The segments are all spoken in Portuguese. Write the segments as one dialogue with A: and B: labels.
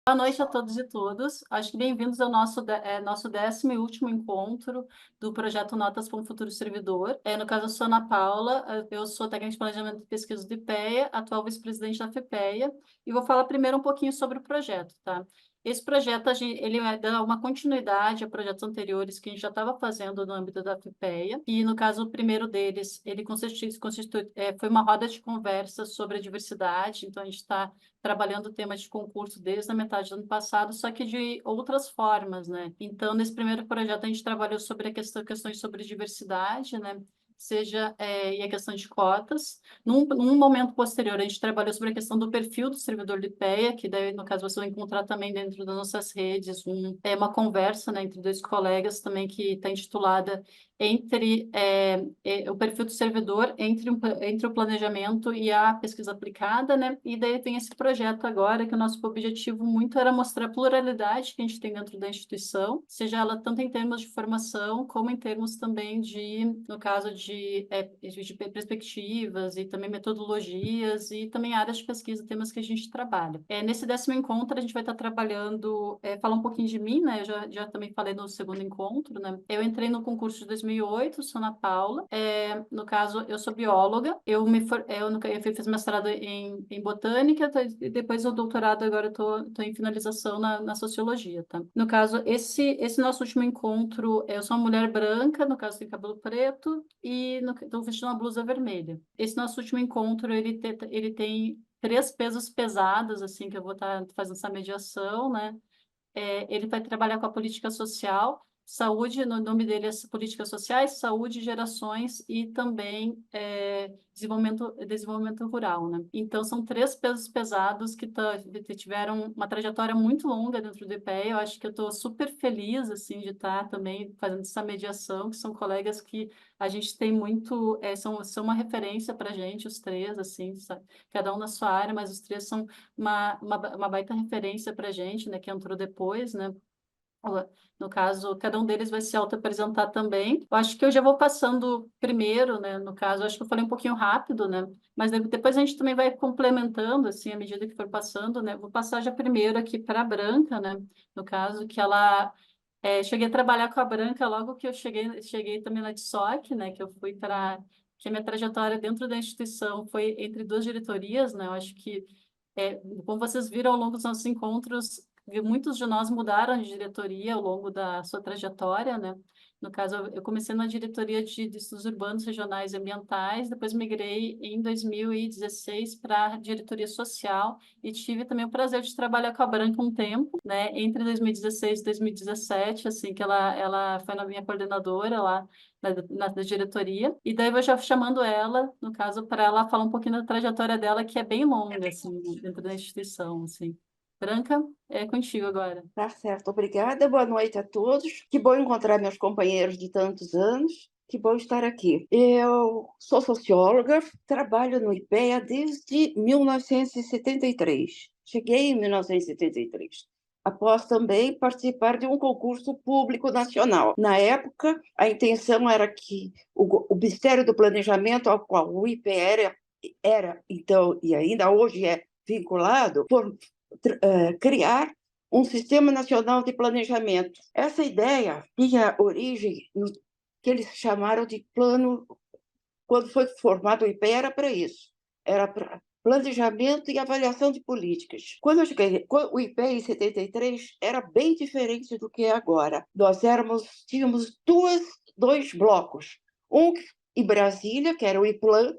A: Boa noite a todos e todas. Acho que bem-vindos ao nosso 10º e último encontro do projeto Notas para um Futuro Servidor. No caso, eu sou Ana Paula, eu sou técnica de planejamento e pesquisa do IPEA, atual vice-presidente da FEPEA, e vou falar primeiro um pouquinho sobre o projeto, tá? Esse projeto, ele dá uma continuidade a projetos anteriores que a gente já estava fazendo no âmbito da FEPEA, e no caso, o primeiro deles, ele foi uma roda de conversa sobre a diversidade, então a gente está trabalhando o tema de concurso desde a metade do ano passado, só que de outras formas, né? Então, nesse primeiro projeto, a gente trabalhou sobre questões sobre diversidade, né? E a questão de cotas. Num momento posterior, a gente trabalhou sobre a questão do perfil do servidor do IPEA, que daí, no caso, você vai encontrar também dentro das nossas redes uma conversa, né, entre dois colegas também que está intitulada o perfil do servidor entre o planejamento e a pesquisa aplicada, né? E daí tem esse projeto agora que o nosso objetivo muito era mostrar a pluralidade que a gente tem dentro da instituição, seja ela tanto em termos de formação como em termos também no caso de perspectivas e também metodologias e também áreas de pesquisa, temas que a gente trabalha. Nesse 10º encontro a gente vai estar trabalhando, falar um pouquinho de mim, né? Eu já também falei no segundo encontro, né? Eu entrei no concurso de 2008, sou Ana Paula. No caso, eu sou bióloga. Eu fiz mestrado em botânica, e depois o doutorado agora eu tô em finalização na sociologia, tá? No caso, esse nosso último encontro, eu sou uma mulher branca, no caso tem cabelo preto, e estou vestindo uma blusa vermelha. Esse nosso último encontro, ele tem três pesos pesados, assim, que eu vou estar fazendo essa mediação, né? Ele vai trabalhar com a política social, saúde, no nome dele é políticas sociais, saúde, gerações e também desenvolvimento rural, né? Então, são três pesos pesados que tiveram uma trajetória muito longa dentro do IPEA. Eu acho que eu estou super feliz, assim, de estar também fazendo essa mediação, que são colegas que a gente tem muito, são uma referência para a gente, os três, assim, sabe? Cada um na sua área, mas os três são uma baita referência para a gente, né, que entrou depois, né? No caso, cada um deles vai se auto-apresentar também. Eu acho que eu já vou passando primeiro, né? No caso, acho que eu falei um pouquinho rápido, né? Mas depois a gente também vai complementando, assim, à medida que for passando, né? Vou passar já primeiro aqui para a Branca, né? No caso, que ela... cheguei a trabalhar com a Branca logo que eu cheguei também na DSOC, né? Que eu fui para... Que a minha trajetória dentro da instituição foi entre duas diretorias, né? Eu acho que como vocês viram ao longo dos nossos encontros, muitos de nós mudaram de diretoria ao longo da sua trajetória, né? No caso, eu comecei na diretoria de estudos urbanos, regionais e ambientais, depois migrei em 2016 para a diretoria social e tive também o prazer de trabalhar com a Branca um tempo, né? Entre 2016 e 2017, assim, que ela foi na minha coordenadora lá da diretoria. E daí eu vou já chamando ela, no caso, para ela falar um pouquinho da trajetória dela, que é bem longa, assim, dentro da instituição, assim. Branca, é contigo agora.
B: Tá certo, obrigada. Boa noite a todos. Que bom encontrar meus companheiros de tantos anos. Que bom estar aqui. Eu sou socióloga, trabalho no IPEA desde 1973. Cheguei em 1973, após também participar de um concurso público nacional. Na época, a intenção era que o Ministério do Planejamento, ao qual o IPEA era então, e ainda hoje é vinculado, criar um Sistema Nacional de Planejamento. Essa ideia tinha origem no que eles chamaram de plano, quando foi formado o IPE, era para isso, era para planejamento e avaliação de políticas. Quando eu cheguei, o IPE em 73 era bem diferente do que é agora. Tínhamos dois blocos, um em Brasília, que era o IPLAN,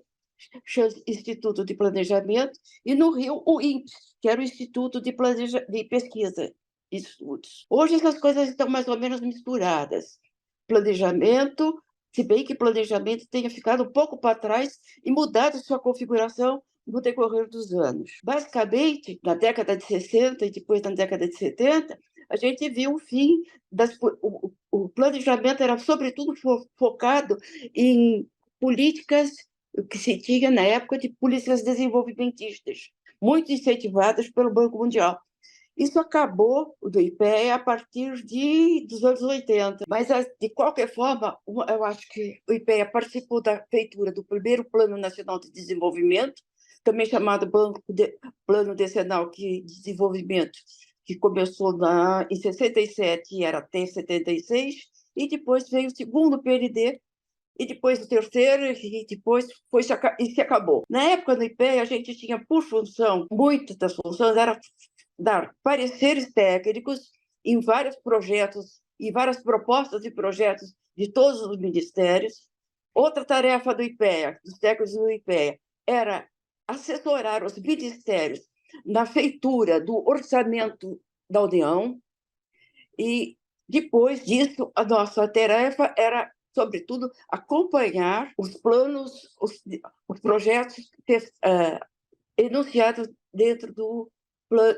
B: Instituto de Planejamento, e no Rio o INPE, que era o Instituto de Pesquisa e Estudos. Hoje essas coisas estão mais ou menos misturadas. Planejamento, se bem que planejamento tenha ficado um pouco para trás e mudado sua configuração no decorrer dos anos. Basicamente, na década de 60 e depois na década de 70, a gente viu o fim o planejamento era sobretudo focado em políticas que se tinha na época de políticas desenvolvimentistas, muito incentivadas pelo Banco Mundial. Isso acabou do IPEA a partir dos anos 80, mas, de qualquer forma, eu acho que o IPEA participou da feitura do primeiro Plano Nacional de Desenvolvimento, também chamado Plano Decenal de Desenvolvimento, que começou em 67 e era até 76, e depois veio o segundo PND, e depois o terceiro, e depois e se acabou. Na época do IPEA, a gente tinha por função, muitas das funções era dar pareceres técnicos em vários projetos e várias propostas de projetos de todos os ministérios. Outra tarefa do IPEA, dos técnicos do IPEA, era assessorar os ministérios na feitura do orçamento da União, e depois disso a nossa tarefa era, sobretudo, acompanhar os planos, os projetos enunciados dentro do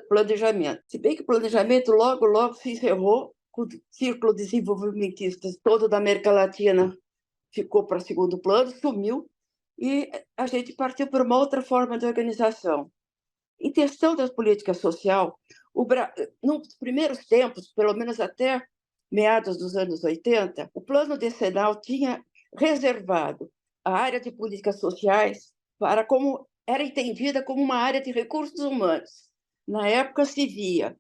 B: planejamento. Se bem que o planejamento logo se encerrou, com o círculo desenvolvimentista todo da América Latina ficou para segundo plano, sumiu, e a gente partiu para uma outra forma de organização. Em questão da política social, nos primeiros tempos, pelo menos até meados dos anos 80, o plano decenal tinha reservado a área de políticas sociais para como era entendida como uma área de recursos humanos. Na época se via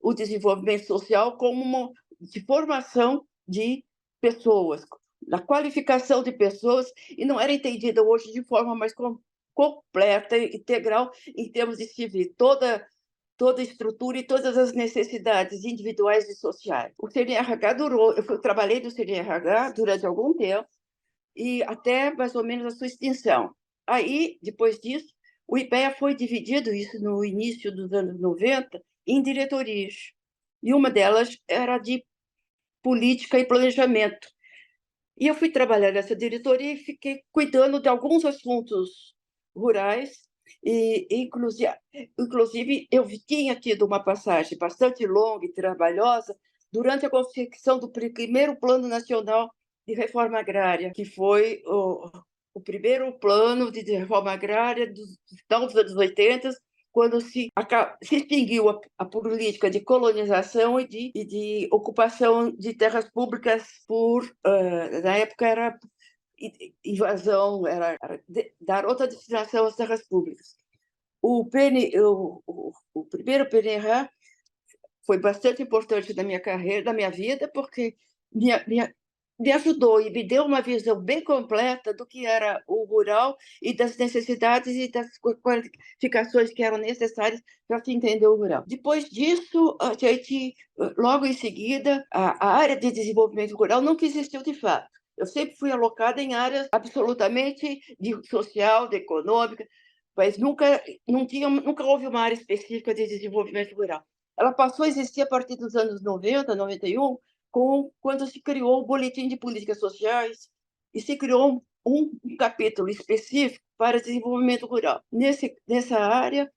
B: o desenvolvimento social como uma de formação de pessoas, da qualificação de pessoas, e não era entendida hoje de forma mais completa e integral em termos de servir toda a estrutura e todas as necessidades individuais e sociais. O CNRH durou, eu trabalhei no CNRH durante algum tempo, e até mais ou menos a sua extinção. Aí, depois disso, o IPEA foi dividido, isso no início dos anos 90, em diretorias. E uma delas era de política e planejamento. E eu fui trabalhar nessa diretoria e fiquei cuidando de alguns assuntos rurais, e inclusive eu tinha tido uma passagem bastante longa e trabalhosa durante a confecção do primeiro Plano Nacional de Reforma Agrária, que foi o primeiro plano de reforma agrária dos anos 80, quando se extinguiu a política de colonização e de ocupação de terras públicas na época era invasão, era dar outra destinação às terras públicas. O primeiro PNRA foi bastante importante na minha carreira, na minha vida, porque me ajudou e me deu uma visão bem completa do que era o rural e das necessidades e das qualificações que eram necessárias para se entender o rural. Depois disso, a gente, logo em seguida, a área de desenvolvimento rural nunca existiu de fato. Eu sempre fui alocada em áreas absolutamente de social, de econômica, mas nunca houve uma área específica de desenvolvimento rural. Ela passou a existir a partir dos anos 90, 91, quando se criou o Boletim de Políticas Sociais e se criou um capítulo específico para desenvolvimento rural. Nessa área,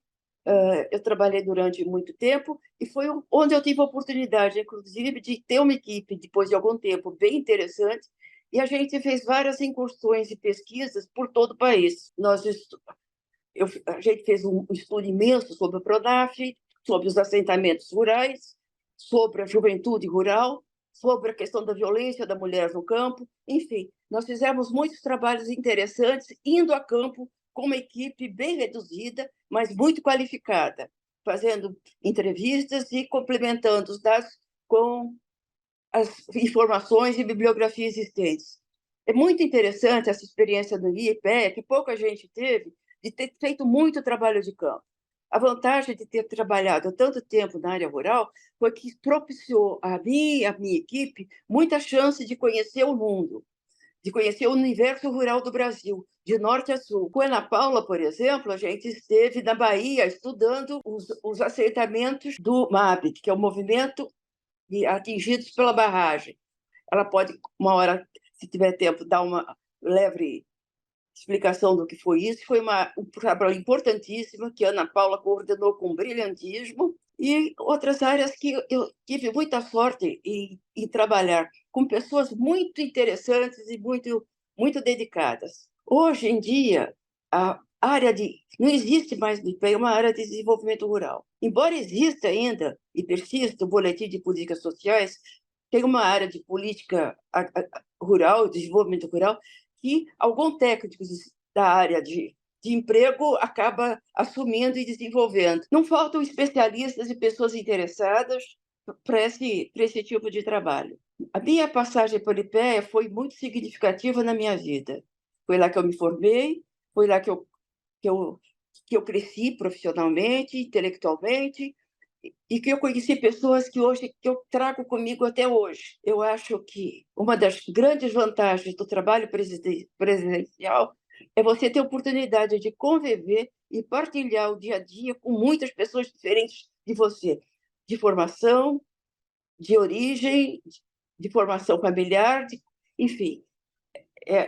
B: eu trabalhei durante muito tempo e foi onde eu tive a oportunidade, inclusive, de ter uma equipe, depois de algum tempo, bem interessante, e a gente fez várias incursões e pesquisas por todo o país. A gente fez um estudo imenso sobre o Pronaf, sobre os assentamentos rurais, sobre a juventude rural, sobre a questão da violência da mulher no campo. Enfim, nós fizemos muitos trabalhos interessantes, indo a campo com uma equipe bem reduzida, mas muito qualificada, fazendo entrevistas e complementando os dados com as informações e bibliografia existentes. É muito interessante essa experiência do IPEA, que pouca gente teve, de ter feito muito trabalho de campo. A vantagem de ter trabalhado tanto tempo na área rural foi que propiciou a mim e a minha equipe muita chance de conhecer o mundo, de conhecer o universo rural do Brasil, de norte a sul. Com a Ana Paula, por exemplo, a gente esteve na Bahia estudando os assentamentos do MAB, que é o Movimento de Atingidos pela Barragem. Ela pode, uma hora, se tiver tempo, dar uma leve explicação do que foi isso. Foi um trabalho importantíssimo que a Ana Paula coordenou com brilhantismo, e outras áreas que eu tive muita sorte em trabalhar com pessoas muito interessantes e muito dedicadas. Hoje em dia, a área não existe mais no IPEA uma área de desenvolvimento rural. Embora exista ainda e persista o Boletim de Políticas Sociais, tem uma área de política rural, desenvolvimento rural, que alguns técnicos da área de de emprego acaba assumindo e desenvolvendo. Não faltam especialistas e pessoas interessadas para esse tipo de trabalho. A minha passagem por IPEA foi muito significativa na minha vida. Foi lá que eu me formei, foi lá que eu, que eu cresci profissionalmente, intelectualmente, e que eu conheci pessoas que eu trago comigo até hoje. Eu acho que uma das grandes vantagens do trabalho presidencial é você ter a oportunidade de conviver e partilhar o dia a dia com muitas pessoas diferentes de você, de formação, de origem, de formação familiar, enfim.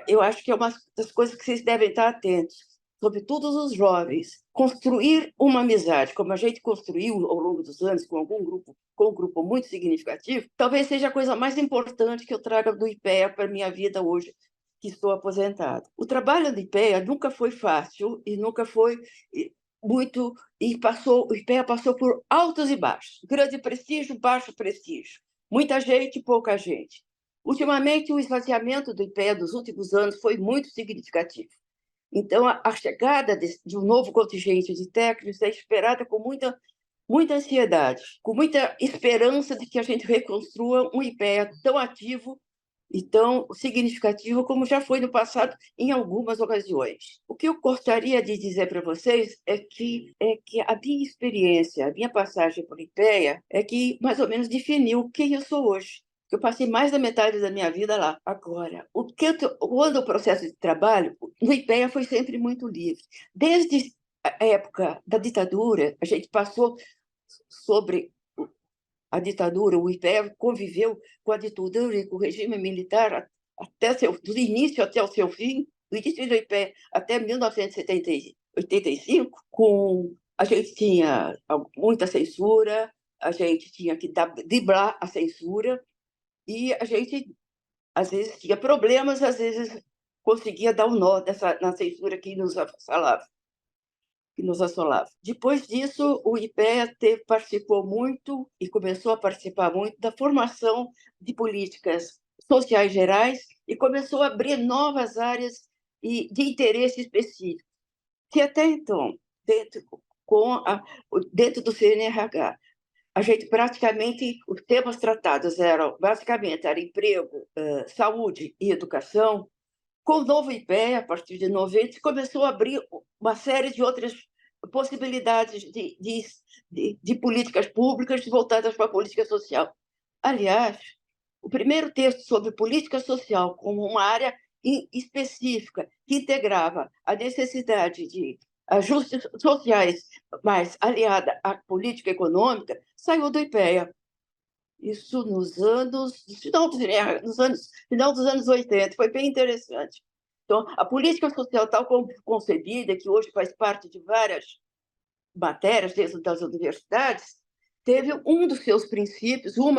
B: Eu acho que é uma das coisas que vocês devem estar atentos, sobretudo os jovens. Construir uma amizade, como a gente construiu ao longo dos anos com algum grupo, com um grupo muito significativo, talvez seja a coisa mais importante que eu traga do IPEA para a minha vida hoje, que estou aposentado. O trabalho do IPEA nunca foi fácil e nunca foi muito, o IPEA passou por altos e baixos, grande prestígio, baixo prestígio, muita gente, pouca gente. Ultimamente, o esvaziamento do IPEA dos últimos anos foi muito significativo. Então, a chegada de um novo contingente de técnicos é esperada com muita ansiedade, com muita esperança de que a gente reconstrua um IPEA tão ativo e tão significativo como já foi no passado em algumas ocasiões. O que eu gostaria de dizer para vocês é que a minha experiência, a minha passagem por IPEA é que mais ou menos definiu quem eu sou hoje. Eu passei mais da metade da minha vida lá. Agora, quando o processo de trabalho, no IPEA foi sempre muito livre. Desde a época da ditadura, a gente passou sobre a ditadura, o IPEA conviveu com a ditadura e com o regime militar do início até o seu fim, do início do IPEA até 1985, a gente tinha muita censura, a gente tinha que driblar a censura, e a gente, às vezes, tinha problemas, às vezes conseguia dar um nó na censura que nos assolava. Depois disso, o IPEA participou muito e começou a participar muito da formação de políticas sociais gerais e começou a abrir novas áreas de interesse específico, que até então, dentro do CNRH, a gente praticamente, os temas tratados era emprego, saúde e educação. Com o novo IPEA, a partir de 90, se começou a abrir uma série de outras possibilidades de políticas públicas voltadas para a política social. Aliás, o primeiro texto sobre política social como uma área específica que integrava a necessidade de ajustes sociais, mas aliada à política econômica, saiu do IPEA. Isso final dos anos 80, foi bem interessante. Então, a política social tal como concebida, que hoje faz parte de várias matérias dentro das universidades, teve um dos seus princípios, um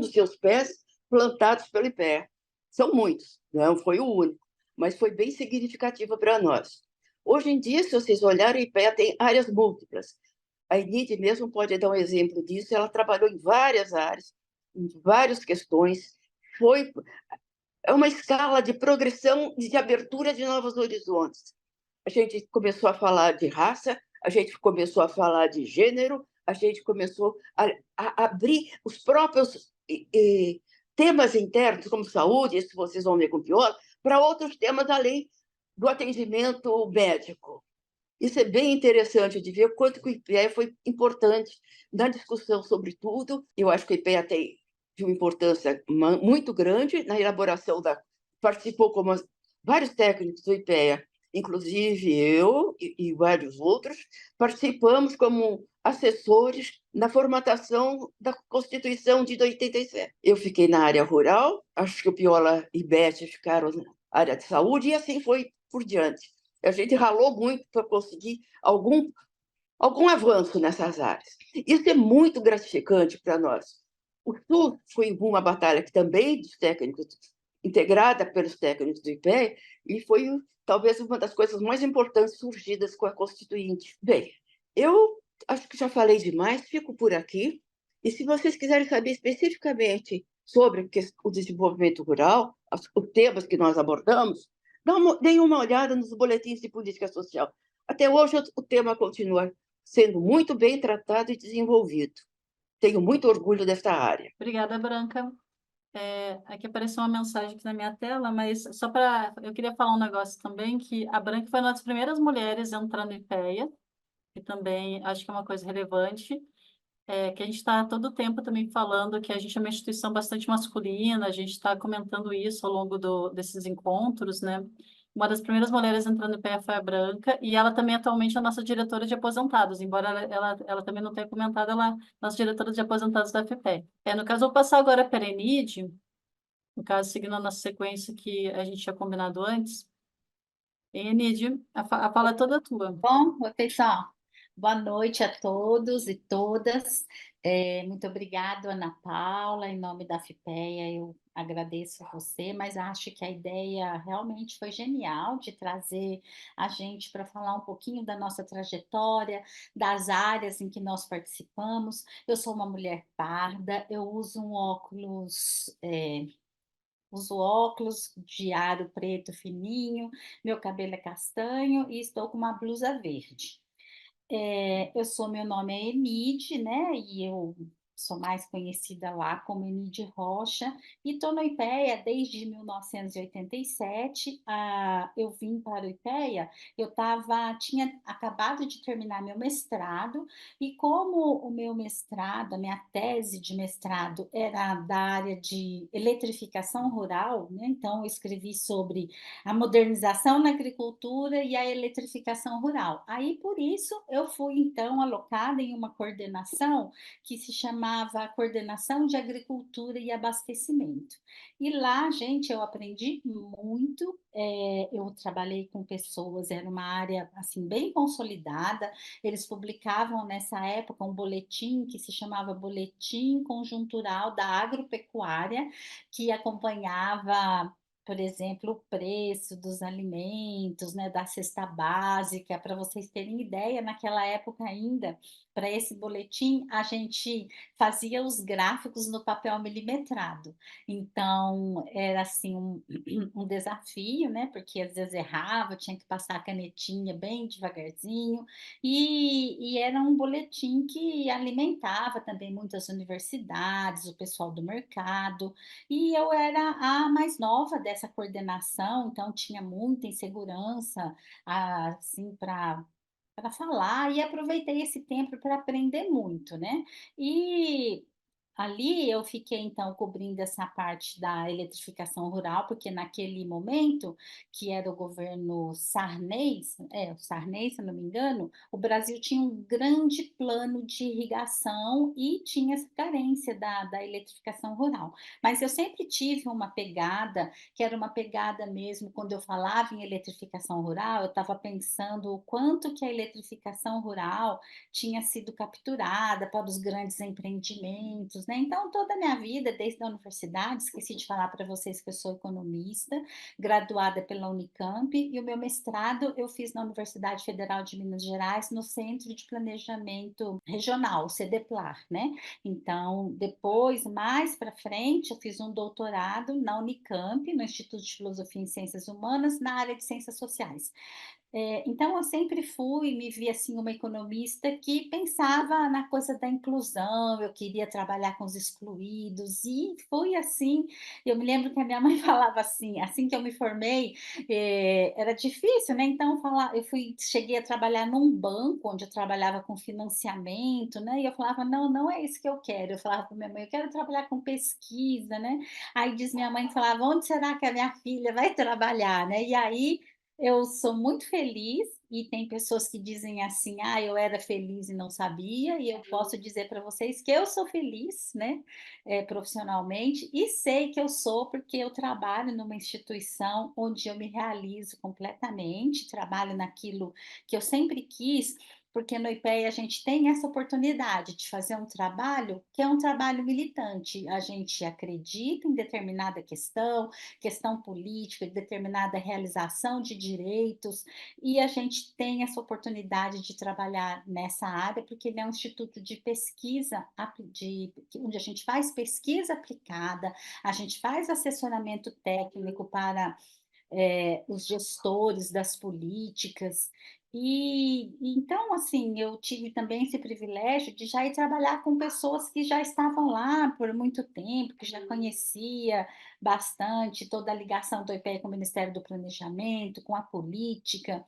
B: dos seus pés plantados pelo IPEA. São muitos, não foi o único, mas foi bem significativa para nós. Hoje em dia, se vocês olharem, o IPEA tem áreas múltiplas. A Enid mesmo pode dar um exemplo disso. Ela trabalhou em várias áreas, em várias questões. É uma escala de progressão e de abertura de novos horizontes. A gente começou a falar de raça, a gente começou a falar de gênero, a gente começou a abrir os próprios temas internos, como saúde, isso vocês vão ver com pior, para outros temas além do atendimento médico. Isso é bem interessante de ver quanto que o IPEA foi importante na discussão sobre tudo. Eu acho que o IPEA tem de uma importância muito grande na elaboração participou como vários técnicos do IPEA, inclusive eu e vários outros, participamos como assessores na formatação da Constituição de 87. Eu fiquei na área rural, acho que o Piola e Beth ficaram na área de saúde, e assim foi por diante. A gente ralou muito para conseguir algum avanço nessas áreas. Isso é muito gratificante para nós. O Sul foi uma batalha que também dos técnicos, integrada pelos técnicos do IPEA, e foi talvez uma das coisas mais importantes surgidas com a Constituinte. Bem, eu acho que já falei demais, fico por aqui. E se vocês quiserem saber especificamente sobre o desenvolvimento rural, os temas que nós abordamos, Deem uma olhada nos boletins de política social. Até hoje, o tema continua sendo muito bem tratado e desenvolvido. Tenho muito orgulho desta área.
A: Obrigada, Branca. Aqui apareceu uma mensagem aqui na minha tela, mas só para... Eu queria falar um negócio também, que a Branca foi uma das primeiras mulheres a entrar no IPEA, e também acho que é uma coisa relevante, que a gente está todo o tempo também falando que a gente é uma instituição bastante masculina, a gente está comentando isso ao longo desses encontros, né? Uma das primeiras mulheres entrando no IPEA foi a Branca, e ela também atualmente é a nossa diretora de aposentados, embora ela também não tenha comentado, ela é nossa diretora de aposentados da FPE. No caso, eu vou passar agora para a Enide, no caso, seguindo a nossa sequência que a gente tinha combinado antes. Enide, a fala é toda tua.
C: Bom, pessoal, boa noite a todos e todas. Muito obrigado, Ana Paula, em nome da FIPEA, eu agradeço a você, mas acho que a ideia realmente foi genial de trazer a gente para falar um pouquinho da nossa trajetória, das áreas em que nós participamos. Eu sou uma mulher parda, eu uso óculos de aro preto fininho, meu cabelo é castanho e estou com uma blusa verde. Meu nome é Enide, né? E eu sou mais conhecida lá como Enide Rocha, e estou no IPEA desde 1987. Eu vim para o IPEA, tinha acabado de terminar meu mestrado, e como o meu mestrado, a minha tese de mestrado era da área de eletrificação rural, né? Então eu escrevi sobre a modernização na agricultura e a eletrificação rural. Aí, por isso, eu fui, então, alocada em uma coordenação que se chamava Coordenação de Agricultura e Abastecimento. E lá, gente, eu aprendi muito, eu trabalhei com pessoas, era uma área, assim, bem consolidada, eles publicavam, nessa época, um boletim que se chamava Boletim Conjuntural da Agropecuária, que acompanhava, por exemplo, o preço dos alimentos, né, da cesta básica. Para vocês terem ideia, naquela época ainda, para esse boletim, a gente fazia os gráficos no papel milimetrado. Então, era assim um desafio, né, porque às vezes errava, tinha que passar a canetinha bem devagarzinho, e era um boletim que alimentava também muitas universidades, o pessoal do mercado, e eu era a mais nova dessa coordenação, então tinha muita insegurança, assim, para falar, e aproveitei esse tempo para aprender muito, né? E ali eu fiquei, então, cobrindo essa parte da eletrificação rural, porque naquele momento, que era o governo Sarney, o Sarney, se eu não me engano, o Brasil tinha um grande plano de irrigação e tinha essa carência da eletrificação rural. Mas eu sempre tive uma pegada, que era uma pegada mesmo, quando eu falava em eletrificação rural, eu estava pensando o quanto que a eletrificação rural tinha sido capturada para os grandes empreendimentos, né? Então, toda a minha vida, desde a universidade, esqueci de falar para vocês que eu sou economista, graduada pela Unicamp, e o meu mestrado eu fiz na Universidade Federal de Minas Gerais, no Centro de Planejamento Regional, o CEDEPLAR, né? Então, depois, mais para frente, eu fiz um doutorado na Unicamp, no Instituto de Filosofia e Ciências Humanas, na área de Ciências Sociais. Então, eu sempre me vi assim, uma economista que pensava na coisa da inclusão, eu queria trabalhar com os excluídos, e fui assim. Eu me lembro que a minha mãe falava assim que eu me formei, era difícil, né? Então, cheguei a trabalhar num banco, onde eu trabalhava com financiamento, né? E eu falava, não, não é isso que eu quero. Eu falava para minha mãe, eu quero trabalhar com pesquisa, né? Aí diz minha mãe, falava, onde será que a minha filha vai trabalhar, né? E aí eu sou muito feliz, e tem pessoas que dizem assim, eu era feliz e não sabia, e eu posso dizer para vocês que eu sou feliz, né, profissionalmente, e sei que eu sou porque eu trabalho numa instituição onde eu me realizo completamente, trabalho naquilo que eu sempre quis, porque no IPEA a gente tem essa oportunidade de fazer um trabalho que é um trabalho militante. A gente acredita em determinada questão política, de determinada realização de direitos, e a gente tem essa oportunidade de trabalhar nessa área, porque ele é um instituto de pesquisa, onde a gente faz pesquisa aplicada, a gente faz assessoramento técnico para os gestores das políticas. Então, assim, eu tive também esse privilégio de já ir trabalhar com pessoas que já estavam lá por muito tempo, que já conhecia bastante toda a ligação do IPEA com o Ministério do Planejamento, com a política.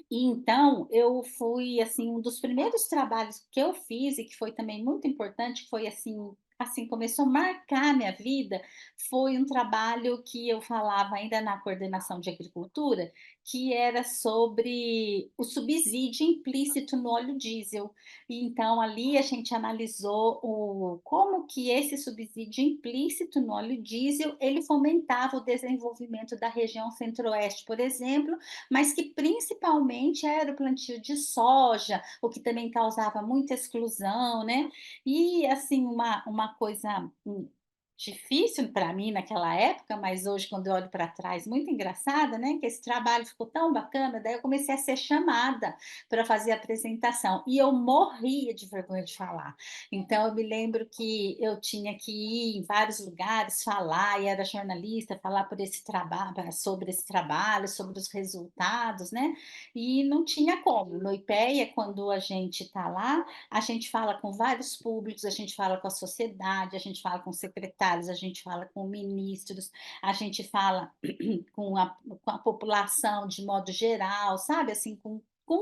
C: E então, eu fui, assim, um dos primeiros trabalhos que eu fiz e que foi também muito importante, que foi assim, começou a marcar minha vida, foi um trabalho que eu falava ainda na coordenação de agricultura, que era sobre o subsídio implícito no óleo diesel. E então, ali a gente analisou como que esse subsídio implícito no óleo diesel, ele fomentava o desenvolvimento da região centro-oeste, por exemplo, mas que principalmente era o plantio de soja, o que também causava muita exclusão, né? E assim, uma coisa difícil para mim naquela época, mas hoje, quando eu olho para trás, muito engraçada, né? Que esse trabalho ficou tão bacana, daí eu comecei a ser chamada para fazer a apresentação e eu morria de vergonha de falar. Então, eu me lembro que eu tinha que ir em vários lugares falar, e era jornalista, falar por esse trabalho, sobre esse trabalho, sobre os resultados, né? E não tinha como. No IPEA, quando a gente está lá, a gente fala com vários públicos, a gente fala com a sociedade, a gente fala com secretários, a gente fala com ministros, a gente fala com a população de modo geral, sabe? Assim, com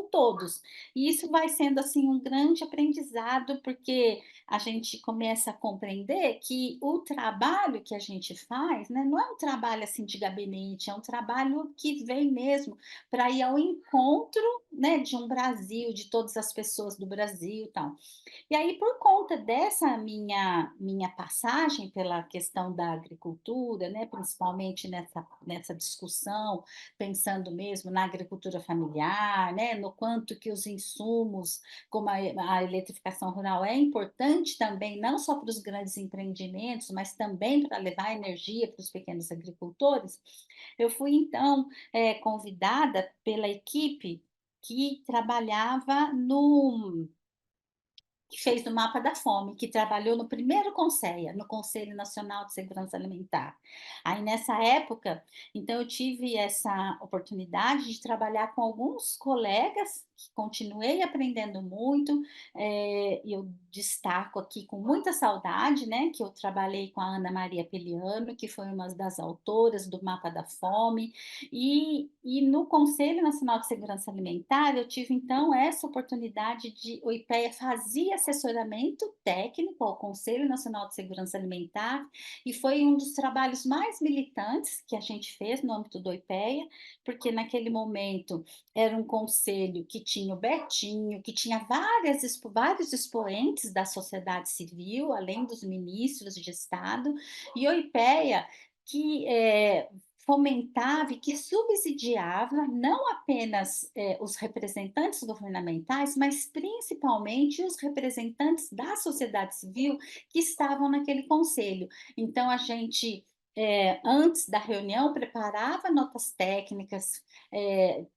C: todos. E isso vai sendo assim um grande aprendizado, porque a gente começa a compreender que o trabalho que a gente faz, né, não é um trabalho assim de gabinete, é um trabalho que vem mesmo para ir ao encontro, né, de um Brasil, de todas as pessoas do Brasil e tal. E aí, por conta dessa minha passagem pela questão da agricultura, né, principalmente nessa discussão, pensando mesmo na agricultura familiar, né, no quanto que os insumos, como a eletrificação rural é importante também, não só para os grandes empreendimentos, mas também para levar energia para os pequenos agricultores, eu fui então convidada pela equipe que trabalhava no que fez o mapa da fome, que trabalhou no primeiro CONSEA, no Conselho Nacional de Segurança Alimentar. Aí nessa época, então eu tive essa oportunidade de trabalhar com alguns colegas que continuei aprendendo muito, e eu destaco aqui com muita saudade, né, que eu trabalhei com a Ana Maria Peliano, que foi uma das autoras do Mapa da Fome, e no Conselho Nacional de Segurança Alimentar, eu tive então essa oportunidade de. O IPEA fazia assessoramento técnico ao Conselho Nacional de Segurança Alimentar, e foi um dos trabalhos mais militantes que a gente fez no âmbito do IPEA, porque naquele momento era um conselho que tinha o Betinho, que tinha vários expoentes da sociedade civil, além dos ministros de Estado, e o IPEA que fomentava e que subsidiava não apenas os representantes governamentais, mas principalmente os representantes da sociedade civil que estavam naquele conselho. Então, a gente, antes da reunião, preparava notas técnicas,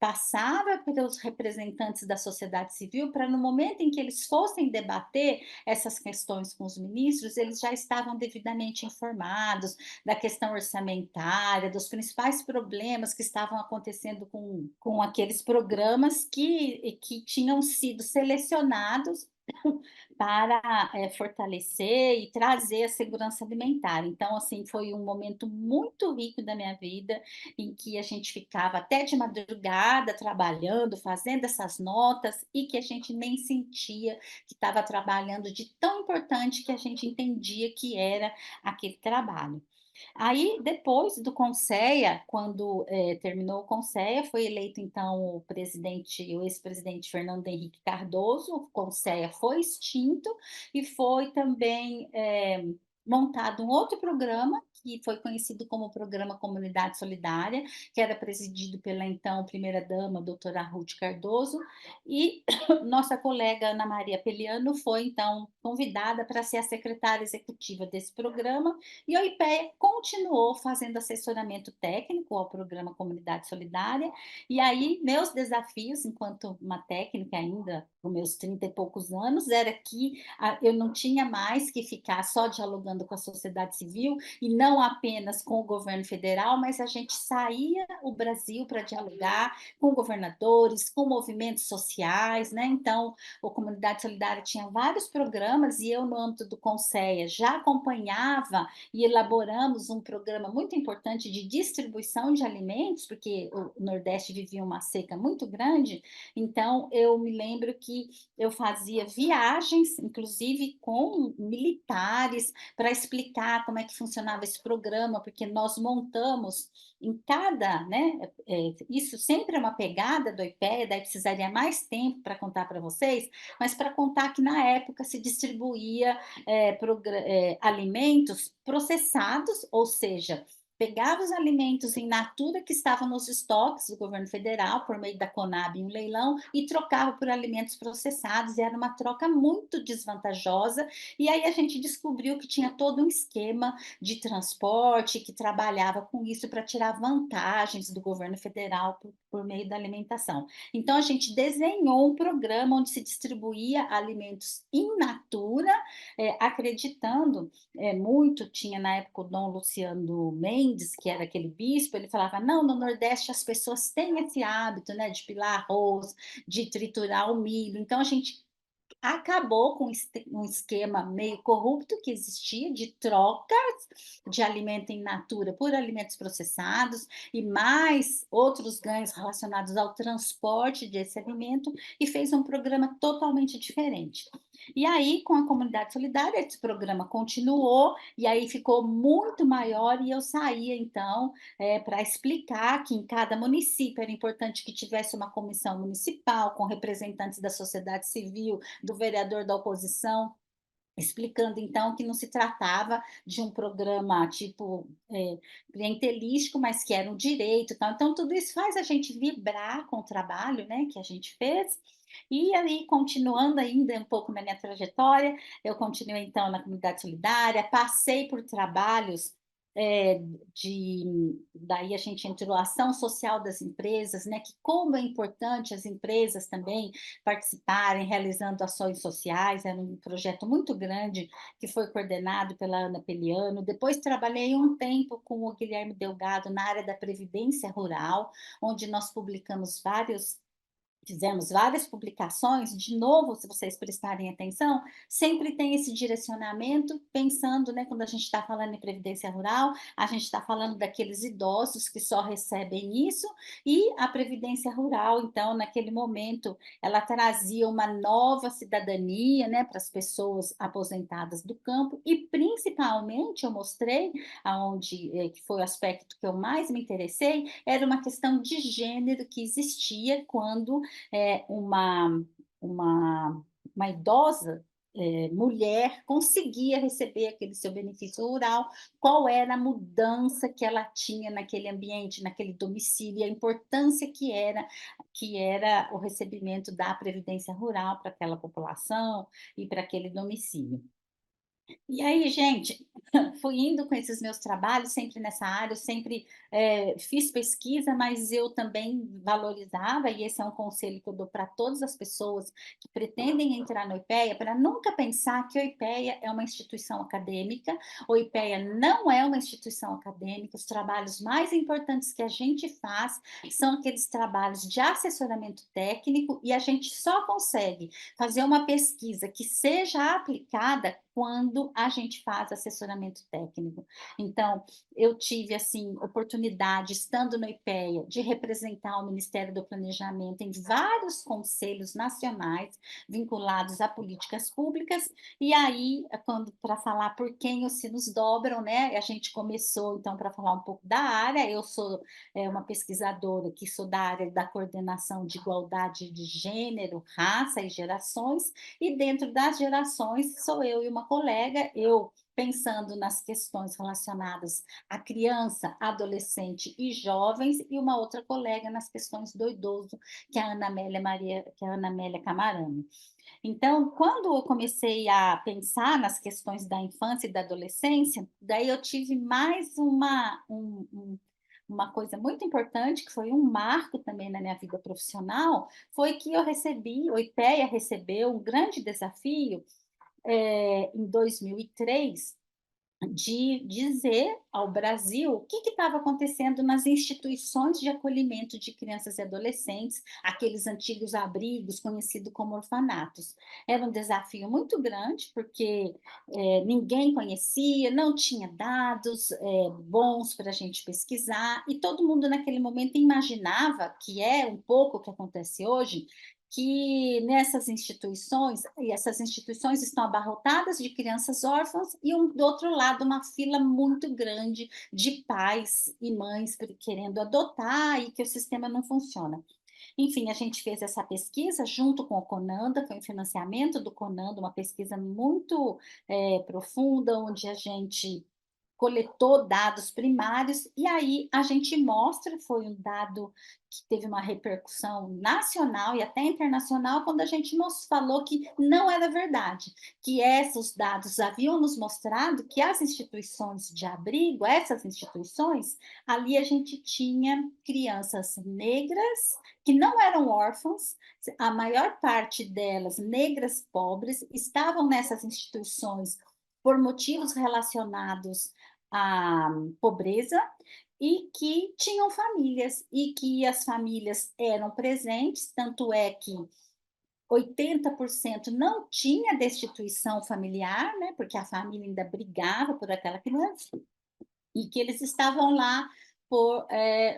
C: passava pelos representantes da sociedade civil para, no momento em que eles fossem debater essas questões com os ministros, eles já estavam devidamente informados da questão orçamentária, dos principais problemas que estavam acontecendo com aqueles programas que tinham sido selecionados para fortalecer e trazer a segurança alimentar. Então, assim, foi um momento muito rico da minha vida, em que a gente ficava até de madrugada trabalhando, fazendo essas notas, e que a gente nem sentia que estava trabalhando de tão importante que a gente entendia que era aquele trabalho. Aí, depois do Conceia, quando terminou o Conceia, foi eleito então o ex-presidente Fernando Henrique Cardoso, o Conceia foi extinto e foi também montado um outro programa que foi conhecido como Programa Comunidade Solidária, que era presidido pela então primeira-dama, doutora Ruth Cardoso, e nossa colega Ana Maria Peliano foi então convidada para ser a secretária executiva desse programa, e a IPEA continuou fazendo assessoramento técnico ao programa Comunidade Solidária, e aí meus desafios, enquanto uma técnica ainda, com meus 30 e poucos anos, era que eu não tinha mais que ficar só dialogando dialogando com a sociedade civil, e não apenas com o governo federal, mas a gente saía o Brasil para dialogar com governadores, com movimentos sociais, né? Então, a Comunidade Solidária tinha vários programas, e eu, no âmbito do Conceia, já acompanhava e elaboramos um programa muito importante de distribuição de alimentos, porque o Nordeste vivia uma seca muito grande. Então, eu me lembro que eu fazia viagens, inclusive com militares, para explicar como é que funcionava esse programa, porque nós montamos em cada, né? Isso sempre é uma pegada do IPEA, daí precisaria mais tempo para contar para vocês, mas para contar que na época se distribuía alimentos processados, ou seja, pegava os alimentos in natura que estavam nos estoques do governo federal, por meio da Conab em um leilão, e trocava por alimentos processados, e era uma troca muito desvantajosa, e aí a gente descobriu que tinha todo um esquema de transporte que trabalhava com isso para tirar vantagens do governo federal por meio da alimentação. Então, a gente desenhou um programa onde se distribuía alimentos in natura, acreditando muito, tinha na época o Dom Luciano Mendes, que era aquele bispo, ele falava, não, no Nordeste as pessoas têm esse hábito, né, de pilar arroz, de triturar o milho, então a gente acabou com um esquema meio corrupto que existia de trocas de alimento in natura por alimentos processados e mais outros ganhos relacionados ao transporte desse alimento, e fez um programa totalmente diferente. E aí, com a Comunidade Solidária, esse programa continuou, e aí ficou muito maior, e eu saía, então, para explicar que em cada município era importante que tivesse uma comissão municipal, com representantes da sociedade civil, do vereador da oposição, explicando então que não se tratava de um programa tipo clientelístico, mas que era um direito e tal. Então, tudo isso faz a gente vibrar com o trabalho, né, que a gente fez. E aí, continuando ainda um pouco na minha trajetória, eu continuei então na Comunidade Solidária, passei por trabalhos daí a gente entrou a ação social das empresas, né? Que como é importante as empresas também participarem, realizando ações sociais, era um projeto muito grande que foi coordenado pela Ana Peliano. Depois trabalhei um tempo com o Guilherme Delgado na área da Previdência Rural, onde nós publicamos fizemos várias publicações, de novo, se vocês prestarem atenção, sempre tem esse direcionamento, pensando, né, quando a gente está falando em previdência rural, a gente está falando daqueles idosos que só recebem isso, e a previdência rural, então, naquele momento, ela trazia uma nova cidadania, né, para as pessoas aposentadas do campo, e principalmente, eu mostrei, que foi o aspecto que eu mais me interessei, era uma questão de gênero que existia quando uma, uma idosa mulher conseguia receber aquele seu benefício rural, qual era a mudança que ela tinha naquele ambiente, naquele domicílio, a importância que era o recebimento da previdência rural para aquela população e para aquele domicílio. E aí, gente, fui indo com esses meus trabalhos, sempre nessa área, eu sempre fiz pesquisa, mas eu também valorizava, e esse é um conselho que eu dou para todas as pessoas que pretendem entrar no IPEA, para nunca pensar que o IPEA é uma instituição acadêmica, o IPEA não é uma instituição acadêmica, os trabalhos mais importantes que a gente faz são aqueles trabalhos de assessoramento técnico, e a gente só consegue fazer uma pesquisa que seja aplicada quando a gente faz assessoramento técnico. Então, eu tive, assim, oportunidade, estando no IPEA, de representar o Ministério do Planejamento em vários conselhos nacionais vinculados a políticas públicas, e aí, para falar por quem os sinos dobram, né, a gente começou, então, para falar um pouco da área, eu sou uma pesquisadora que sou da área da coordenação de igualdade de gênero, raça e gerações, e dentro das gerações sou eu e uma colega, eu pensando nas questões relacionadas à criança, adolescente e jovens, e uma outra colega nas questões do idoso, que é a Ana Amélia Camarano. Então, quando eu comecei a pensar nas questões da infância e da adolescência, daí eu tive mais uma coisa muito importante, que foi um marco também na minha vida profissional, foi que o IPEA recebeu um grande desafio em 2003, de dizer ao Brasil o que estava acontecendo nas instituições de acolhimento de crianças e adolescentes, aqueles antigos abrigos conhecidos como orfanatos. Era um desafio muito grande, porque ninguém conhecia, não tinha dados bons para a gente pesquisar, e todo mundo naquele momento imaginava, que é um pouco o que acontece hoje, que nessas instituições, e essas instituições estão abarrotadas de crianças órfãs, e do outro lado uma fila muito grande de pais e mães querendo adotar, e que o sistema não funciona. Enfim, a gente fez essa pesquisa junto com o Conanda, foi um financiamento do Conanda, uma pesquisa muito profunda, onde a gente coletou dados primários, e aí a gente mostra, foi um dado que teve uma repercussão nacional e até internacional, quando a gente nos falou que não era verdade, que esses dados haviam nos mostrado que as instituições de abrigo, essas instituições, ali a gente tinha crianças negras, que não eram órfãos, a maior parte delas negras pobres, estavam nessas instituições por motivos relacionados à pobreza, e que tinham famílias, e que as famílias eram presentes, tanto é que 80% não tinha destituição familiar, né, porque a família ainda brigava por aquela criança, e que eles estavam lá por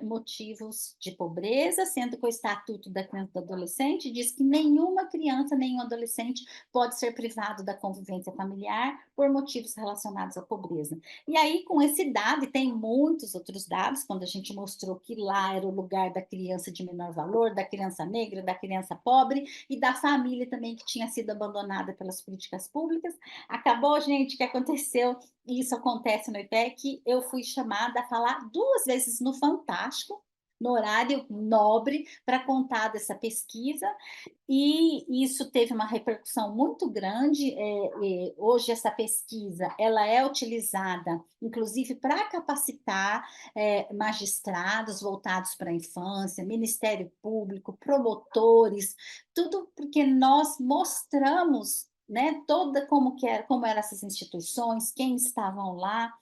C: motivos de pobreza, sendo que o Estatuto da Criança e do Adolescente diz que nenhuma criança, nenhum adolescente pode ser privado da convivência familiar por motivos relacionados à pobreza. E aí, com esse dado, e tem muitos outros dados, quando a gente mostrou que lá era o lugar da criança de menor valor, da criança negra, da criança pobre, e da família também que tinha sido abandonada pelas políticas públicas, acabou, gente, que aconteceu, e isso acontece no IPEC, eu fui chamada a falar 2 vezes no Fantástico, no horário nobre, para contar dessa pesquisa, e isso teve uma repercussão muito grande. Hoje essa pesquisa ela é utilizada, inclusive, para capacitar magistrados voltados para a infância, Ministério Público, promotores, tudo porque nós mostramos, né, toda como eram essas instituições, quem estavam lá,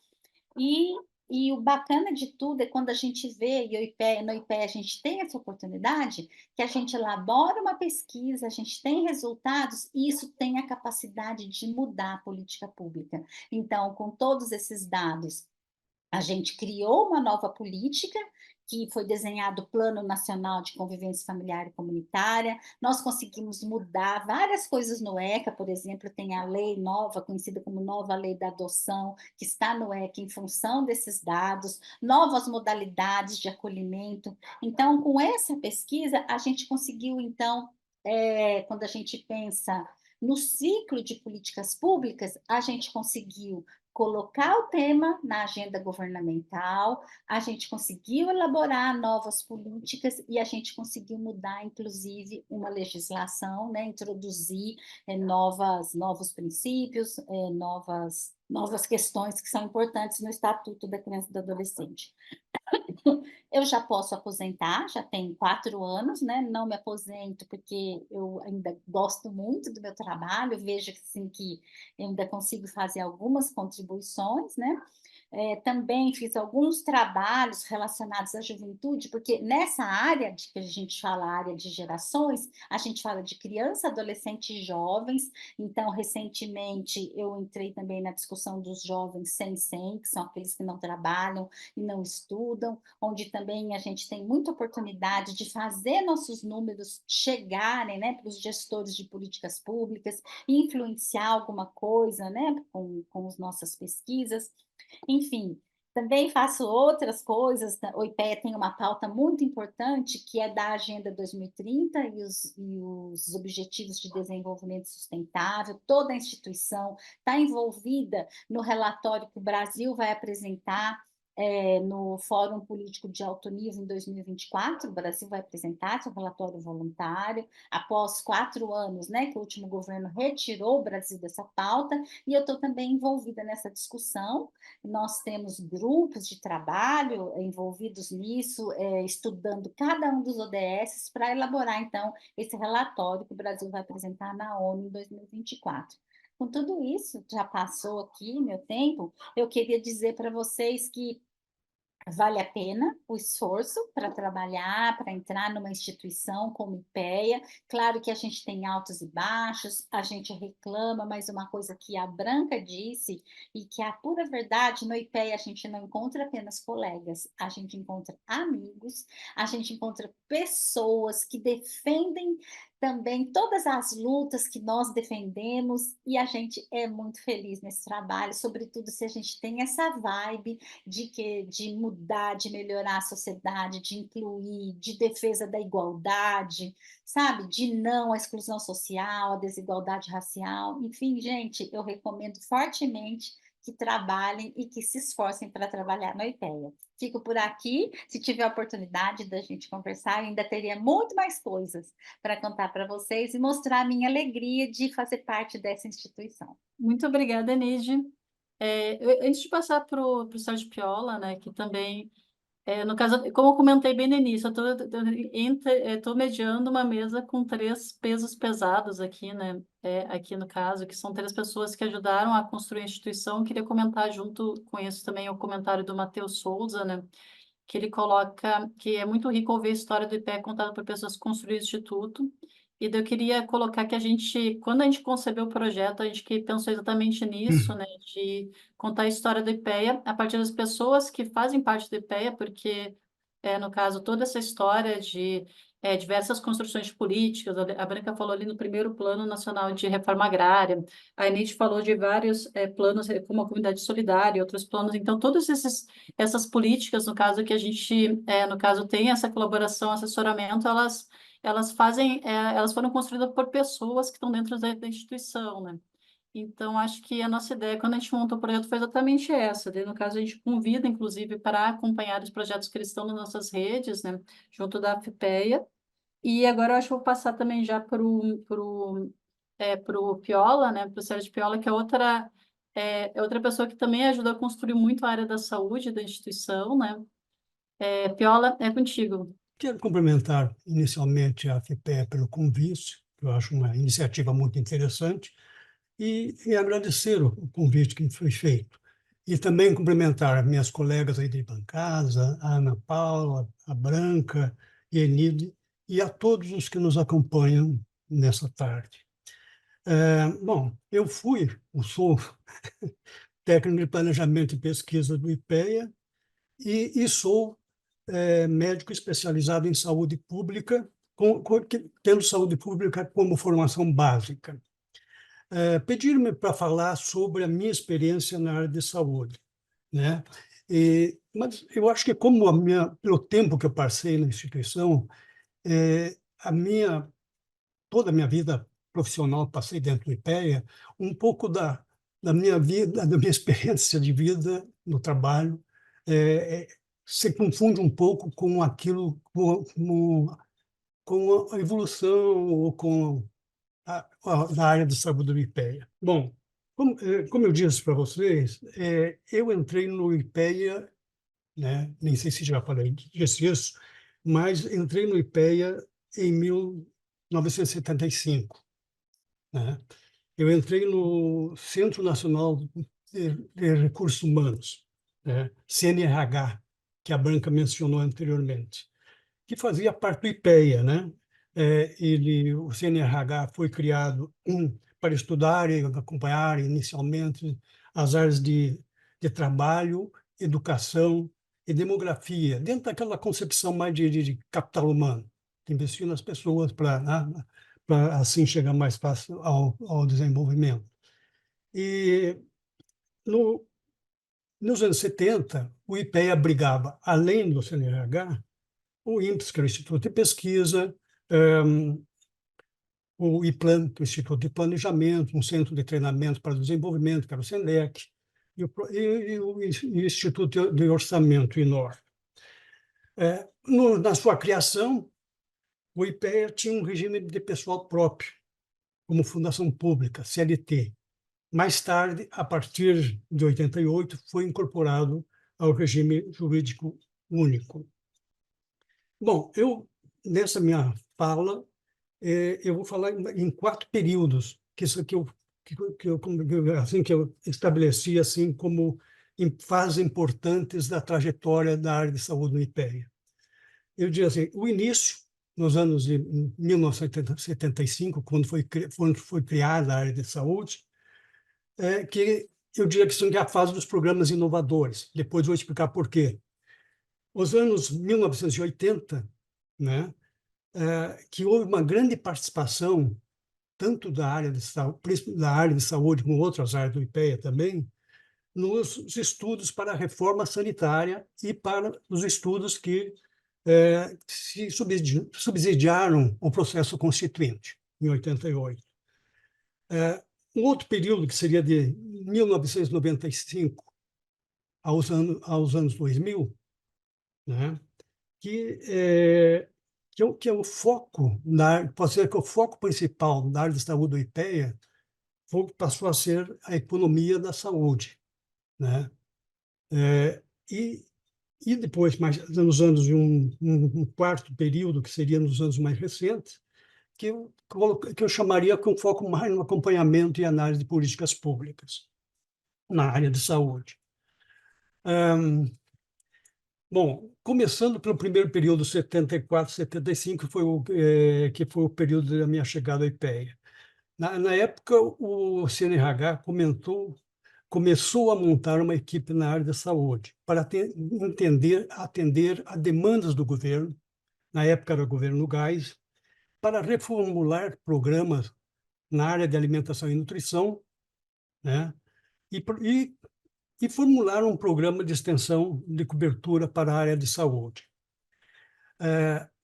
C: e, e o bacana de tudo é quando a gente vê, e no IPE a gente tem essa oportunidade, que a gente elabora uma pesquisa, a gente tem resultados, e isso tem a capacidade de mudar a política pública. Então, com todos esses dados, a gente criou uma nova política, que foi desenhado o Plano Nacional de Convivência Familiar e Comunitária. Nós conseguimos mudar várias coisas no ECA, por exemplo, tem a lei nova, conhecida como Nova Lei da Adoção, que está no ECA em função desses dados, novas modalidades de acolhimento. Então, com essa pesquisa, a gente conseguiu, então, quando a gente pensa no ciclo de políticas públicas, a gente conseguiu colocar o tema na agenda governamental, a gente conseguiu elaborar novas políticas, e a gente conseguiu mudar, inclusive, uma legislação, né, introduzir novos princípios, novas questões que são importantes no Estatuto da Criança e do Adolescente. Eu já posso aposentar, já tenho 4 anos, né? Não me aposento porque eu ainda gosto muito do meu trabalho, vejo assim, que eu ainda consigo fazer algumas contribuições, né? Também fiz alguns trabalhos relacionados à juventude, porque nessa área de que a gente fala, área de gerações, a gente fala de criança, adolescente e jovens. Então, recentemente, eu entrei também na discussão dos jovens sem SEM, que são aqueles que não trabalham e não estudam, onde também a gente tem muita oportunidade de fazer nossos números chegarem, né, para os gestores de políticas públicas, influenciar alguma coisa, né, com as nossas pesquisas. Enfim, também faço outras coisas. O IPEA tem uma pauta muito importante, que é da Agenda 2030 e os Objetivos de Desenvolvimento Sustentável. Toda a instituição está envolvida no relatório que o Brasil vai apresentar no Fórum Político de Alto Nível em 2024. O Brasil vai apresentar seu relatório voluntário, após 4 anos, né, que o último governo retirou o Brasil dessa pauta, e eu estou também envolvida nessa discussão. Nós temos grupos de trabalho envolvidos nisso, estudando cada um dos ODS para elaborar, então, esse relatório que o Brasil vai apresentar na ONU em 2024. Com tudo isso, já passou aqui meu tempo, eu queria dizer para vocês que vale a pena o esforço para trabalhar, para entrar numa instituição como IPEA. Claro que a gente tem altos e baixos, a gente reclama, mas uma coisa que a Branca disse, e que é a pura verdade, no IPEA a gente não encontra apenas colegas, a gente encontra amigos, a gente encontra pessoas que defendem também todas as lutas que nós defendemos, e a gente é muito feliz nesse trabalho, sobretudo se a gente tem essa vibe de mudar, de melhorar a sociedade, de incluir, de defesa da igualdade, sabe? De não à exclusão social, à desigualdade racial. Enfim, gente, eu recomendo fortemente que trabalhem e que se esforcem para trabalhar no IPEA. Fico por aqui. Se tiver a oportunidade da gente conversar, eu ainda teria muito mais coisas para contar para vocês e mostrar a minha alegria de fazer parte dessa instituição.
A: Muito obrigada, Enide. Antes de passar para o Sérgio Piola, né, que também, no caso, como eu comentei bem no início, eu estou mediando uma mesa com três pesos pesados aqui, né, aqui no caso, que são três pessoas que ajudaram a construir a instituição. Eu queria comentar junto com isso também o comentário do Matheus Souza, né, que ele coloca que é muito rico ouvir a história do IPE contada por pessoas que construíram o Instituto. E daí eu queria colocar que quando a gente concebeu o projeto, a gente que pensou exatamente nisso, né, de contar a história do IPEA a partir das pessoas que fazem parte do IPEA, porque, no caso, toda essa história de diversas construções políticas, a Branca falou ali no primeiro Plano Nacional de Reforma Agrária, a Enid falou de vários planos, como a Comunidade Solidária e outros planos. Então, todos essas políticas, no caso que a gente, no caso, tem essa colaboração, assessoramento, elas foram construídas por pessoas que estão dentro da instituição, né? Então, acho que a nossa ideia, quando a gente montou o projeto, foi exatamente essa. Daí, no caso, a gente convida, inclusive, para acompanhar os projetos que eles estão nas nossas redes, né? Junto da FIPEA. E agora eu acho que vou passar também já pro Piola, né? Para o Sérgio Piola, que é outra pessoa que também ajudou a construir muito a área da saúde da instituição, né? Piola, é contigo.
D: Quero cumprimentar inicialmente a FIPE pelo convite, que eu acho uma iniciativa muito interessante, e agradecer o convite que foi feito. E também cumprimentar minhas colegas aí de bancada, a Ana Paula, a Branca e a Enide, e a todos os que nos acompanham nessa tarde. Bom, sou técnico de planejamento e pesquisa do IPEA e sou médico especializado em saúde pública, tendo saúde pública como formação básica. Pediram-me para falar sobre a minha experiência na área de saúde, né? Mas eu acho que pelo tempo que eu passei na instituição, a toda a minha vida profissional passei dentro do IPEA, um pouco da minha vida, da minha experiência de vida no trabalho, se confunde um pouco com aquilo, com a evolução ou com da área de saúde do IPEA. Bom, como eu disse para vocês, eu entrei no IPEA, né, nem sei se já falei disso, mas entrei no IPEA em 1975. Né? Eu entrei no Centro Nacional de Recursos Humanos, né, CNRH, que a Branca mencionou anteriormente, que fazia parte do IPEA, né? O CNRH foi criado para estudar e acompanhar inicialmente as áreas de trabalho, educação e demografia, dentro daquela concepção mais de capital humano, de investir nas pessoas para assim chegar mais fácil ao desenvolvimento. E nos anos 70, o IPEA abrigava, além do CNRH, o INPES, que é o Instituto de Pesquisa, o IPLAN, que é o Instituto de Planejamento, um Centro de Treinamento para o Desenvolvimento, que era o SENDEC, e o Instituto de Orçamento, INOR. Na sua criação, o IPEA tinha um regime de pessoal próprio, como fundação pública, CLT. Mais tarde, a partir de 88, foi incorporado ao regime jurídico único. Bom, nessa minha fala, eu vou falar em 4 períodos que que eu estabeleci assim como fases importantes da trajetória da área de saúde no IPEA. Eu diria assim, o início, nos anos de 1975, quando foi criada a área de saúde, que eu diria que são a fase dos programas inovadores. Depois vou explicar por quê. Os anos 1980, né, que houve uma grande participação tanto da área de saúde como outras áreas do IPEA também, nos estudos para a reforma sanitária e para os estudos que se subsidiaram o processo constituinte, em 88. Um outro período, que seria de 1995 aos anos 2000, né, que é o foco, pode ser que o foco principal da área de saúde do IPEA passou a ser a economia da saúde, né? E depois, nos anos de um quarto período, que seria nos anos mais recentes, que eu chamaria com foco mais no acompanhamento e análise de políticas públicas na área de saúde. Bom, começando pelo primeiro período, 74, 75, que foi o período da minha chegada ao IPEA. Na época, o CNRH começou a montar uma equipe na área da saúde para atender a demandas do governo, na época era o governo Gás, para reformular programas na área de alimentação e nutrição, né? E formular um programa de extensão de cobertura para a área de saúde.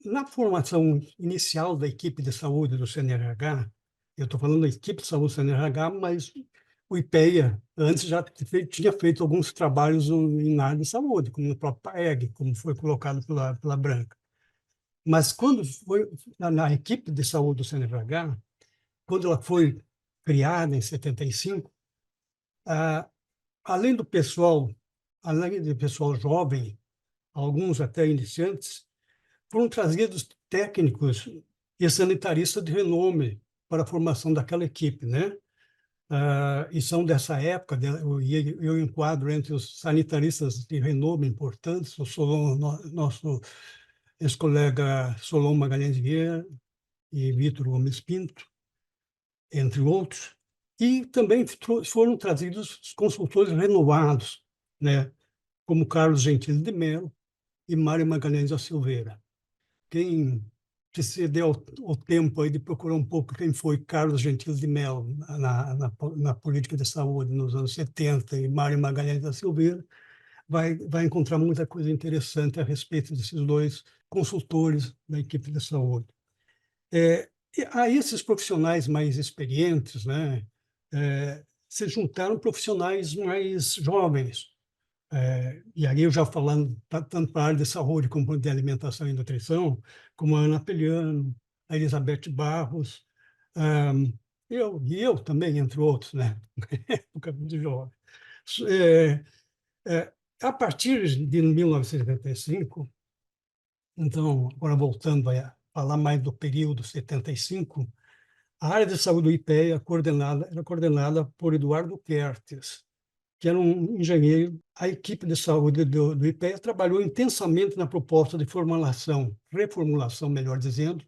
D: Na formação inicial da equipe de saúde do CNRH, eu estou falando da equipe de saúde do CNRH, mas o IPEA antes já tinha feito alguns trabalhos na área de saúde, como no próprio PAEG, como foi colocado pela Branca. Mas quando foi na equipe de saúde do CNRH, quando ela foi criada em 75, além do pessoal jovem, alguns até iniciantes, foram trazidos técnicos e sanitaristas de renome para a formação daquela equipe, né? E são dessa época, eu enquadro entre os sanitaristas de renome importantes, o Solon, nosso ex-colega Solon Magalhães Vieira e Vitor Gomes Pinto, entre outros, e também foram trazidos consultores renovados, né, como Carlos Gentili de Mello e Mário Magalhães da Silveira. Quem se deu o tempo aí de procurar um pouco quem foi Carlos Gentili de Mello na política de saúde nos anos 70 e Mário Magalhães da Silveira, vai encontrar muita coisa interessante a respeito desses dois consultores da equipe de saúde. A esses profissionais mais experientes, né, se juntaram profissionais mais jovens. E aí eu já falando tanto para a área de saúde como de alimentação e nutrição, como a Ana Peliano, a Elizabeth Barros, eu também, entre outros, né, época muito jovem. A partir de 1975, então, agora voltando a falar mais do período 75, a área de saúde do IPEA era coordenada por Eduardo Kertes, que era um engenheiro. A equipe de saúde do IPEA trabalhou intensamente na proposta de reformulação, melhor dizendo,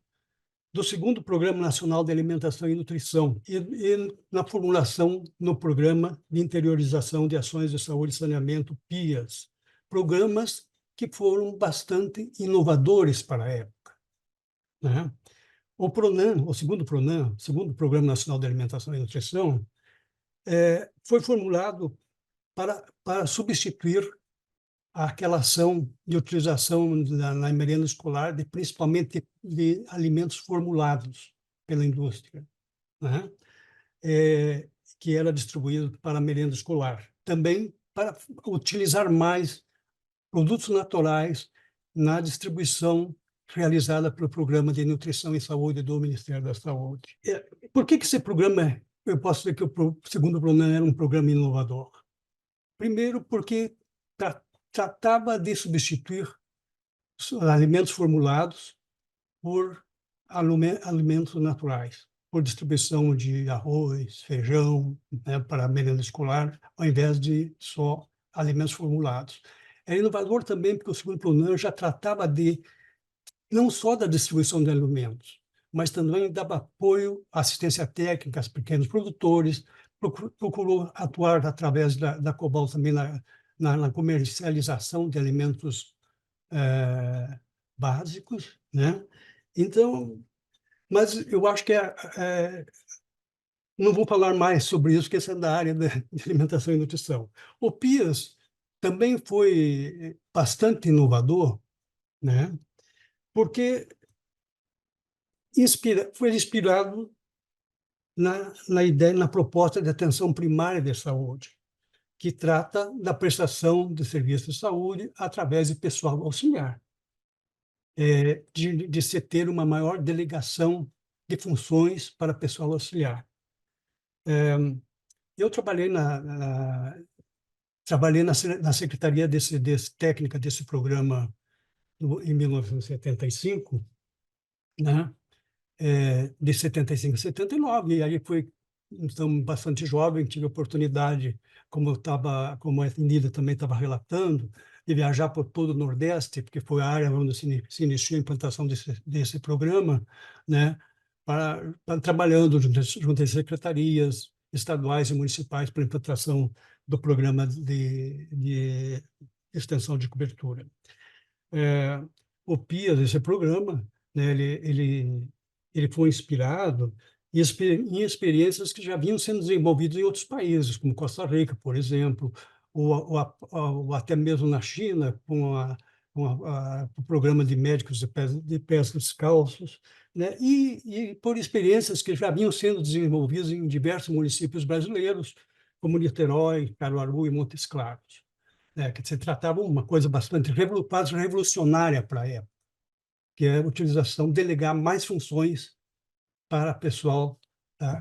D: do segundo Programa Nacional de Alimentação e Nutrição e na formulação no Programa de Interiorização de Ações de Saúde e Saneamento, PIAS, programas que foram bastante inovadores para a época, né? O PRONAN, o segundo PRONAN, segundo Programa Nacional de Alimentação e Nutrição, foi formulado para substituir aquela ação de utilização na merenda escolar, principalmente de alimentos formulados pela indústria, né? Que era distribuído para a merenda escolar. Também para utilizar mais produtos naturais na distribuição realizada pelo Programa de Nutrição e Saúde do Ministério da Saúde. Por que esse programa, eu posso dizer que o segundo programa era um programa inovador? Primeiro, porque tratava de substituir alimentos formulados por alimentos naturais, por distribuição de arroz, feijão, né, para a merenda escolar, ao invés de só alimentos formulados. É inovador também porque o segundo plano já tratava não só da distribuição de alimentos, mas também dava apoio, assistência técnica aos pequenos produtores, procurou atuar através da Cobol também na comercialização de alimentos básicos, né? Então, mas eu acho que não vou falar mais sobre isso, porque isso é da área de alimentação e nutrição. O PIAS também foi bastante inovador, né? Porque foi inspirado na ideia, na proposta de atenção primária de saúde, que trata da prestação de serviços de saúde através de pessoal auxiliar, de se ter uma maior delegação de funções para pessoal auxiliar. Eu trabalhei na secretaria técnica desse programa em 1975, né? De 75 a 79, e aí fui então bastante jovem, tive a oportunidade, como a Nida também estava relatando, de viajar por todo o Nordeste, porque foi a área onde se iniciou a implantação desse programa, né, trabalhando junto às secretarias estaduais e municipais para a implantação do programa de extensão de cobertura. O PIAS, esse programa, né, ele foi inspirado em experiências que já vinham sendo desenvolvidas em outros países, como Costa Rica, por exemplo, ou até mesmo na China, com o programa de médicos de pés descalços, né? E por experiências que já vinham sendo desenvolvidas em diversos municípios brasileiros, como Niterói, Caruaru e Montes Claros, né? Que se tratava de uma coisa quase revolucionária para a época, que é a utilização, delegar mais funções para pessoal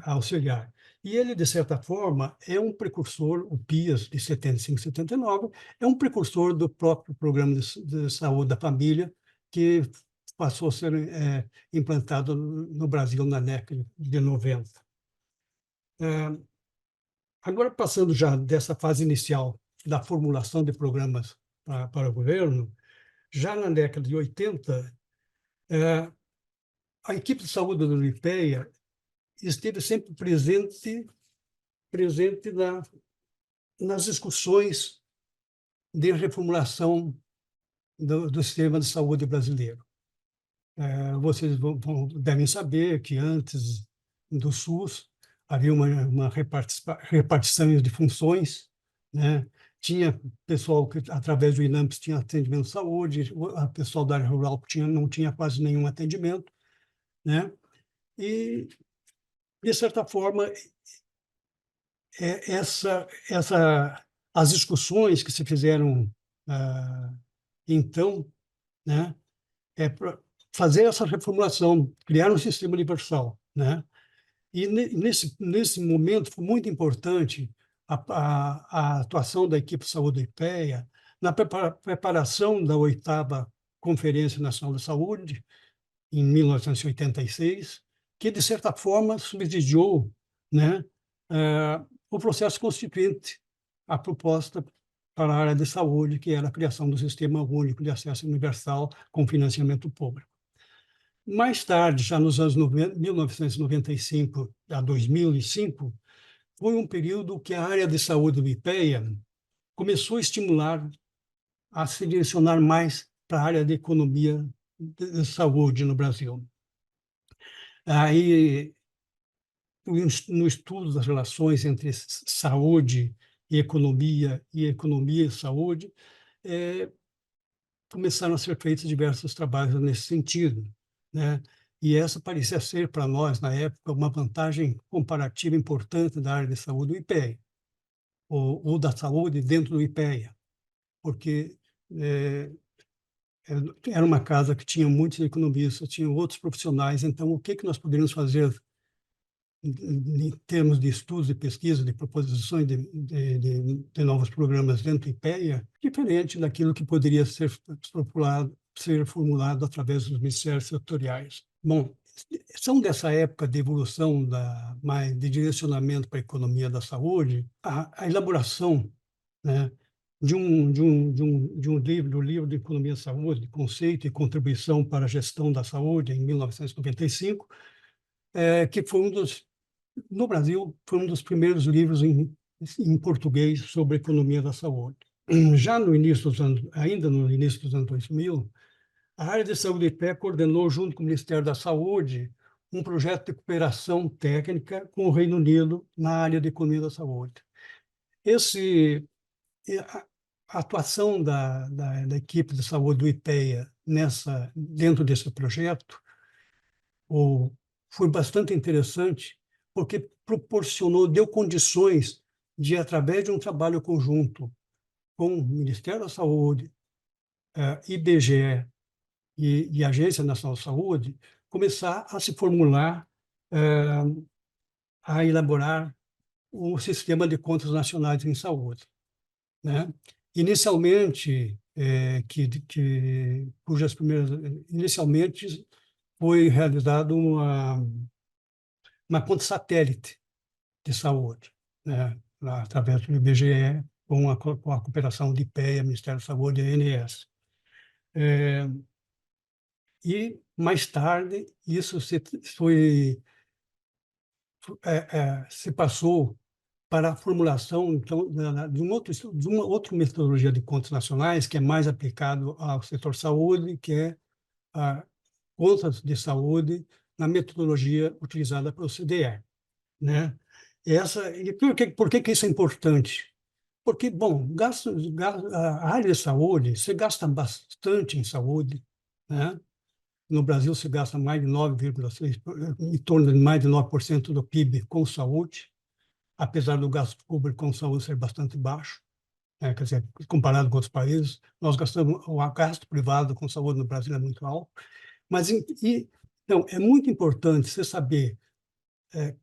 D: auxiliar. E ele, de certa forma, é um precursor, o PIAS de 75 e 79, é um precursor do próprio Programa de Saúde da Família, que passou a ser implantado no Brasil na década de 90. Agora, passando já dessa fase inicial da formulação de programas para o governo, já na década de 80, a equipe de saúde do IPEA esteve sempre presente nas discussões de reformulação do sistema de saúde brasileiro. Vocês devem saber que antes do SUS havia uma repartição de funções, né? Tinha pessoal que, através do INAMPS, tinha atendimento de saúde, o pessoal da área rural não tinha quase nenhum atendimento, né? E, de certa forma, as discussões que se fizeram então, né, para fazer essa reformulação, criar um sistema universal, né? E nesse momento foi muito importante a atuação da equipe de saúde do IPEA na preparação da 8ª Conferência Nacional de Saúde, em 1986, que, de certa forma, subsidiou, né, o processo constituinte, a proposta para a área de saúde, que era a criação do Sistema Único de Acesso Universal com financiamento público. Mais tarde, já nos anos 1995 a 2005, foi um período que a área de saúde do IPEA começou a estimular, a se direcionar mais para a área de economia de saúde no Brasil. Aí, no estudo das relações entre saúde e economia e saúde, começaram a ser feitos diversos trabalhos nesse sentido, né? E essa parecia ser, para nós, na época, uma vantagem comparativa importante da área de saúde do IPEA, ou da saúde dentro do IPEA, porque era uma casa que tinha muitos economistas, tinha outros profissionais, então o que nós poderíamos fazer em termos de estudos, de pesquisa, de proposições de novos programas dentro do IPEA, diferente daquilo que poderia ser formulado através dos ministérios setoriais. Bom, são dessa época de evolução mais de direcionamento para a economia da saúde, a elaboração, né, de um livro, o livro de Economia da Saúde, Conceito e Contribuição para a Gestão da Saúde, em 1995, que foi no Brasil, foi um dos primeiros livros em português sobre a economia da saúde. Já no início ainda no início dos anos 2000, a área de saúde do IPEA coordenou, junto com o Ministério da Saúde, um projeto de cooperação técnica com o Reino Unido na área de economia da saúde. A atuação da equipe de saúde do IPEA dentro desse projeto foi bastante interessante, porque deu condições de, através de um trabalho conjunto com o Ministério da Saúde, IBGE e a Agência Nacional de Saúde, começar a se formular, a elaborar o sistema de contas nacionais em saúde, né? Inicialmente, inicialmente foi realizada uma conta satélite de saúde, né, através do IBGE, com a cooperação de IPEA, Ministério da Saúde e ANS. E, mais tarde, isso se passou para a formulação, então, de uma outra metodologia de contas nacionais, que é mais aplicado ao setor saúde, que é a contas de saúde na metodologia utilizada pelo CDE, né? E por que isso é importante? Porque, bom, a área de saúde, você gasta bastante em saúde, né? No Brasil, se gasta mais de 9,6%, em torno de mais de 9% do PIB com saúde, apesar do gasto público com saúde ser bastante baixo, quer dizer, comparado com outros países, o gasto privado com saúde no Brasil é muito alto. Mas, então, é muito importante você saber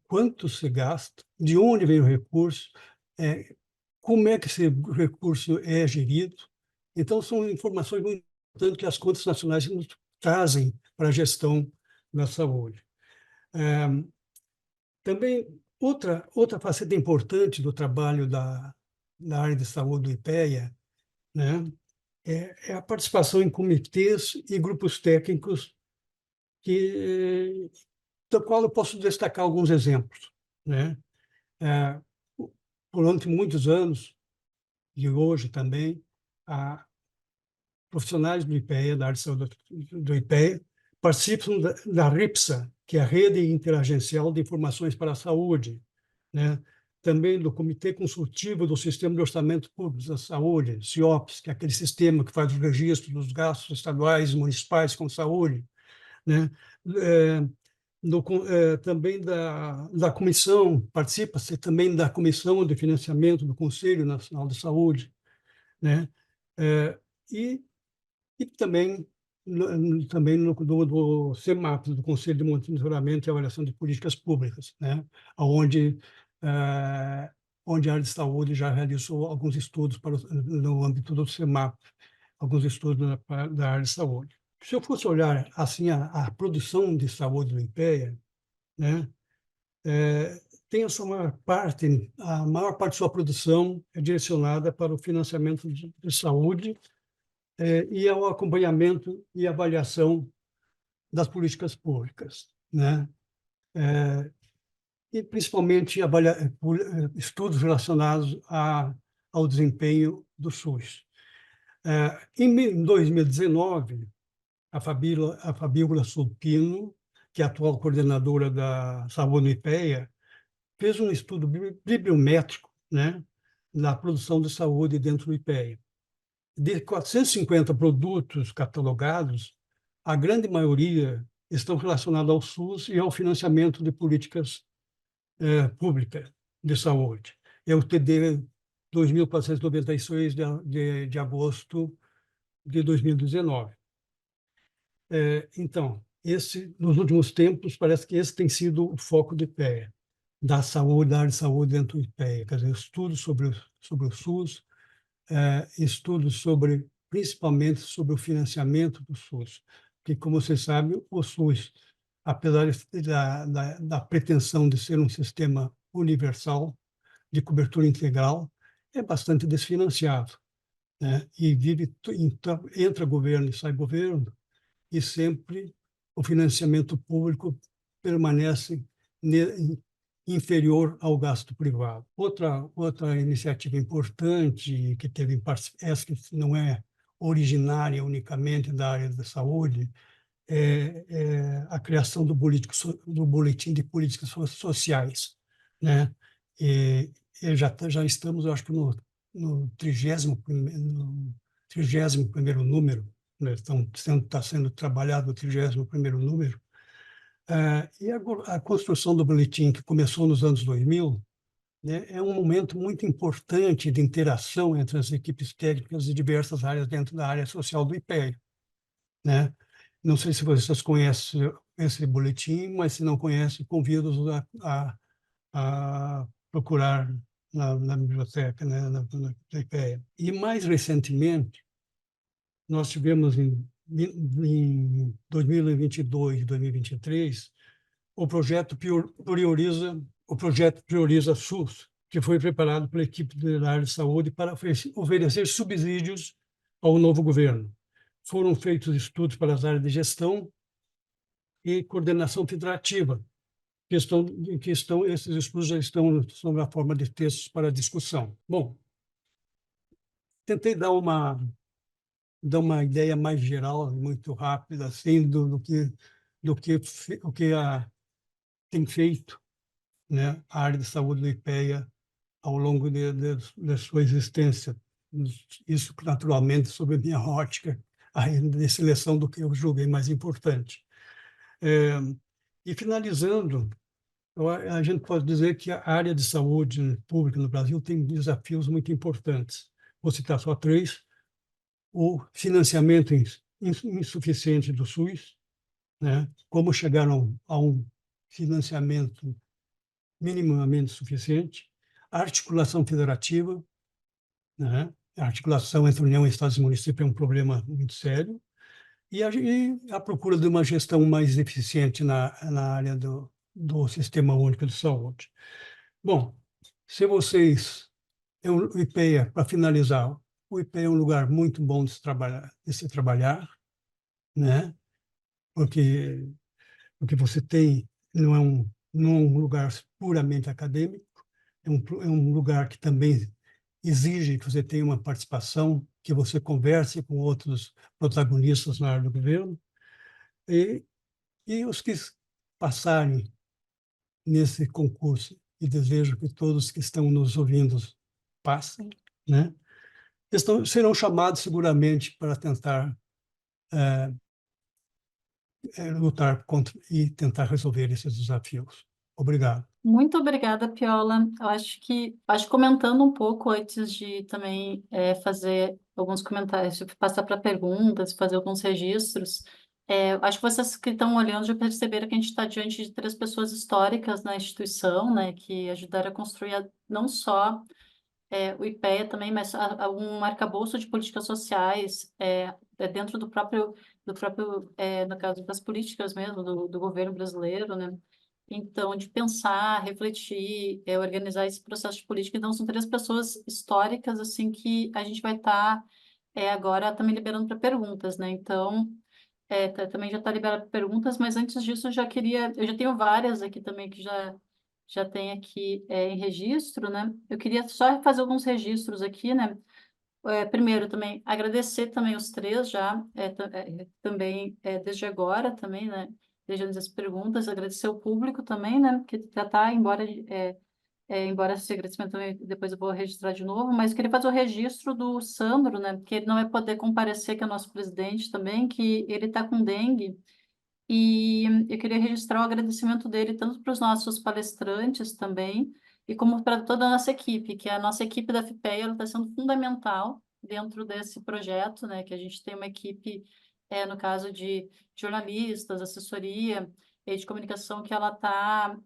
D: quanto se gasta, de onde vem o recurso, como é que esse recurso é gerido. Então, são informações muito importantes que as contas nacionais nos trazem para a gestão da saúde. Também, outra faceta importante do trabalho da área de saúde do IPEA, né, é a participação em comitês e grupos técnicos do qual eu posso destacar alguns exemplos, né? Durante muitos anos, e hoje também, profissionais do IPEA, da área de saúde do IPEA, participam da RIPSA, que é a Rede Interagencial de Informações para a Saúde, né? Também do Comitê Consultivo do Sistema de Orçamento Público da Saúde, CIOPS, que é aquele sistema que faz o registro dos gastos estaduais e municipais com saúde, né? Também da comissão, participa-se também da Comissão de Financiamento do Conselho Nacional de Saúde, né? E também do CEMAP, do Conselho de Monitoramento e Avaliação de Políticas Públicas, né? Onde a área de saúde já realizou alguns estudos no âmbito do CEMAP, alguns estudos da área de saúde. Se eu fosse olhar assim a produção de saúde do IPEA, né, tem a maior parte de sua produção é direcionada para o financiamento de saúde e ao acompanhamento e avaliação das políticas públicas, né? E principalmente estudos relacionados ao desempenho do SUS. Em 2019, a Fabíola Sulpino, que é a atual coordenadora da saúde no IPEA, fez um estudo bibliométrico, né, da produção de saúde dentro do IPEA. De 450 produtos catalogados, a grande maioria estão relacionados ao SUS e ao financiamento de políticas públicas de saúde. É o TD 2496 de agosto de 2019. Então, nos últimos tempos, parece que esse tem sido o foco do IPEA, da área de saúde dentro do IPEA, quer dizer, estudos sobre o SUS, estudos principalmente sobre o financiamento do SUS, porque, como você sabe, o SUS apesar da pretensão de ser um sistema universal, de cobertura integral, é bastante desfinanciado, né? E então, entra governo e sai governo, e sempre o financiamento público permanece inferior ao gasto privado. Outra iniciativa importante que teve, essa que não é originária unicamente da área da saúde, é a criação do boletim de políticas sociais, né? E já estamos, eu acho que no 31º número, né? Está sendo trabalhado o 31º número. E a construção do boletim, que começou nos anos 2000, né, é um momento muito importante de interação entre as equipes técnicas de diversas áreas dentro da área social do IPEA, né? Não sei se vocês conhecem esse boletim, mas se não conhecem, convido-os a procurar na biblioteca, né, na IPEA. E mais recentemente, nós tivemos em 2022 e 2023 o projeto Prioriza SUS, que foi preparado pela equipe da área de saúde para oferecer subsídios ao novo governo. Foram feitos estudos para as áreas de gestão e coordenação federativa, esses estudos já estão sob a forma de textos para discussão. Bom, tentei dar uma ideia mais geral, muito rápida, assim, o que tem feito, né, a área de saúde do IPEA ao longo da sua existência. Isso, naturalmente, sob a minha ótica, de seleção do que eu julguei mais importante. E, finalizando, a gente pode dizer que a área de saúde pública no Brasil tem desafios muito importantes. Vou citar só 3. O financiamento insuficiente do SUS, né? Como chegar a um financiamento minimamente suficiente, a articulação federativa, né? A articulação entre União, Estados e município é um problema muito sério, e a procura de uma gestão mais eficiente na área do Sistema Único de Saúde. Bom, se vocês... O IPEA, para finalizar, o IPEA é um lugar muito bom de se trabalhar, né? Porque você tem, não é um lugar puramente acadêmico, é um lugar que também exige que você tenha uma participação, que você converse com outros protagonistas na área do governo, e os que passarem nesse concurso, e desejo que todos que estão nos ouvindo passem, né? Serão chamados seguramente para tentar lutar contra e tentar resolver esses desafios. Obrigado.
A: Muito obrigada, Piola. Eu acho que comentando um pouco antes de também fazer alguns comentários, passar para perguntas, fazer alguns registros, eu acho que vocês que estão olhando já perceberam que a gente está diante de 3 pessoas históricas na instituição, né, que ajudaram a construir não só o IPEA também, mas um arcabouço de políticas sociais dentro do próprio, no caso das políticas mesmo, do governo brasileiro, né? Então, de pensar, refletir, organizar esse processo de política. Então, são 3 pessoas históricas, assim, que a gente vai estar agora também liberando para perguntas, né? Então, também já está liberado para perguntas, mas antes disso, eu já tenho várias aqui também que já tem aqui em registro, né? Eu queria só fazer alguns registros aqui, né? Primeiro, também agradecer também os 3 já, também desde agora também, né? Desde as perguntas, agradecer o público também, né? Que já está, embora esse agradecimento também, depois eu vou registrar de novo, mas eu queria fazer o registro do Sandro, né? Porque ele não vai poder comparecer, que é o nosso presidente também, que ele está com dengue. E eu queria registrar o agradecimento dele tanto para os nossos palestrantes também, e como para toda a nossa equipe, que a nossa equipe da FIPEA está sendo fundamental dentro desse projeto, né? Que a gente tem uma equipe, no caso de jornalistas, assessoria e de comunicação, que ela está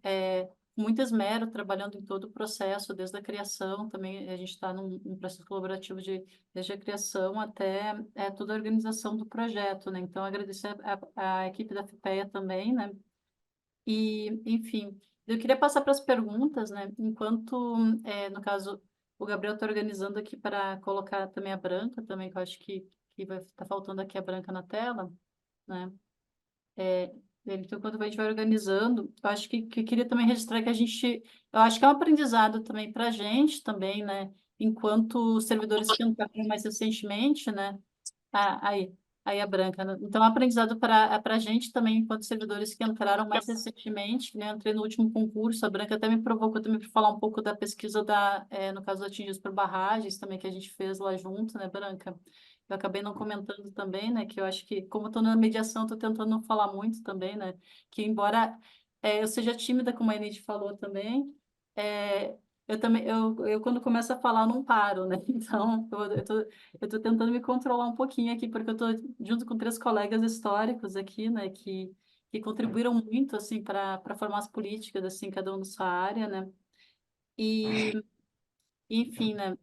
A: com muito esmero trabalhando em todo o processo, desde a criação também, a gente está num processo colaborativo desde a criação até toda a organização do projeto, né? Então, agradecer a equipe da FIPEA também, né? E, enfim, eu queria passar para as perguntas, né? Enquanto, no caso, o Gabriel está organizando aqui para colocar também a Branca, também, que eu acho que vai estar faltando aqui a Branca na tela, né? É, então, quando a gente vai organizando, eu acho que eu queria também registrar que eu acho que é um aprendizado também para a gente também, né? Enquanto servidores que entraram mais recentemente, né? Ah, aí a Branca, né? Então, é um aprendizado para a gente também, enquanto servidores que entraram mais recentemente, né? Eu entrei no último concurso, a Branca até me provocou também para falar um pouco da pesquisa no caso, atingidos por barragens também, que a gente fez lá junto, né, Branca? Eu acabei não comentando também, né, que eu acho que, como estou na mediação, estou tentando não falar muito também, né, que embora eu seja tímida, como a Enid falou também, é, eu também, eu quando começo a falar, não paro, né? Então, eu tô tentando me controlar um pouquinho aqui, porque eu tô junto com 3 colegas históricos aqui, né, que contribuíram muito, assim, para formar as políticas, assim, cada um na sua área, né? E, enfim, né?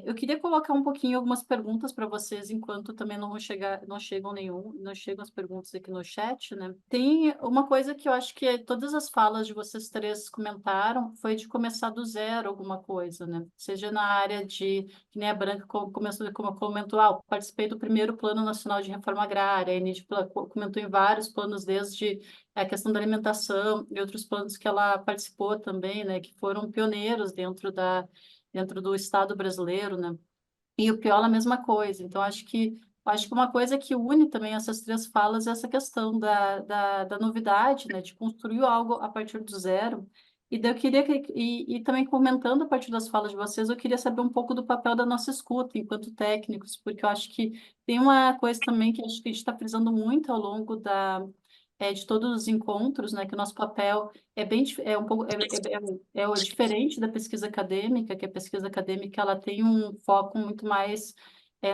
A: Eu queria colocar um pouquinho algumas perguntas para vocês, enquanto também não chegam não chegam as perguntas aqui no chat, né? Tem uma coisa que eu acho que todas as falas de vocês 3 comentaram foi de começar do zero alguma coisa, né? Seja na área que nem a Branca começou, como comentou, eu participei do primeiro Plano Nacional de Reforma Agrária, a Enid comentou em vários planos, desde a questão da alimentação e outros planos que ela participou também, né? Que foram pioneiros dentro do Estado brasileiro, né? E o Piola, a mesma coisa. Então, acho que uma coisa que une também essas 3 falas é essa questão da novidade, né? De construir algo a partir do zero. E daí eu queria e também comentando a partir das falas de vocês, eu queria saber um pouco do papel da nossa escuta enquanto técnicos, porque eu acho que tem uma coisa também que acho que a gente está frisando muito ao longo de todos os encontros, né? Que o nosso papel é um pouco diferente da pesquisa acadêmica, que a pesquisa acadêmica ela tem um foco muito mais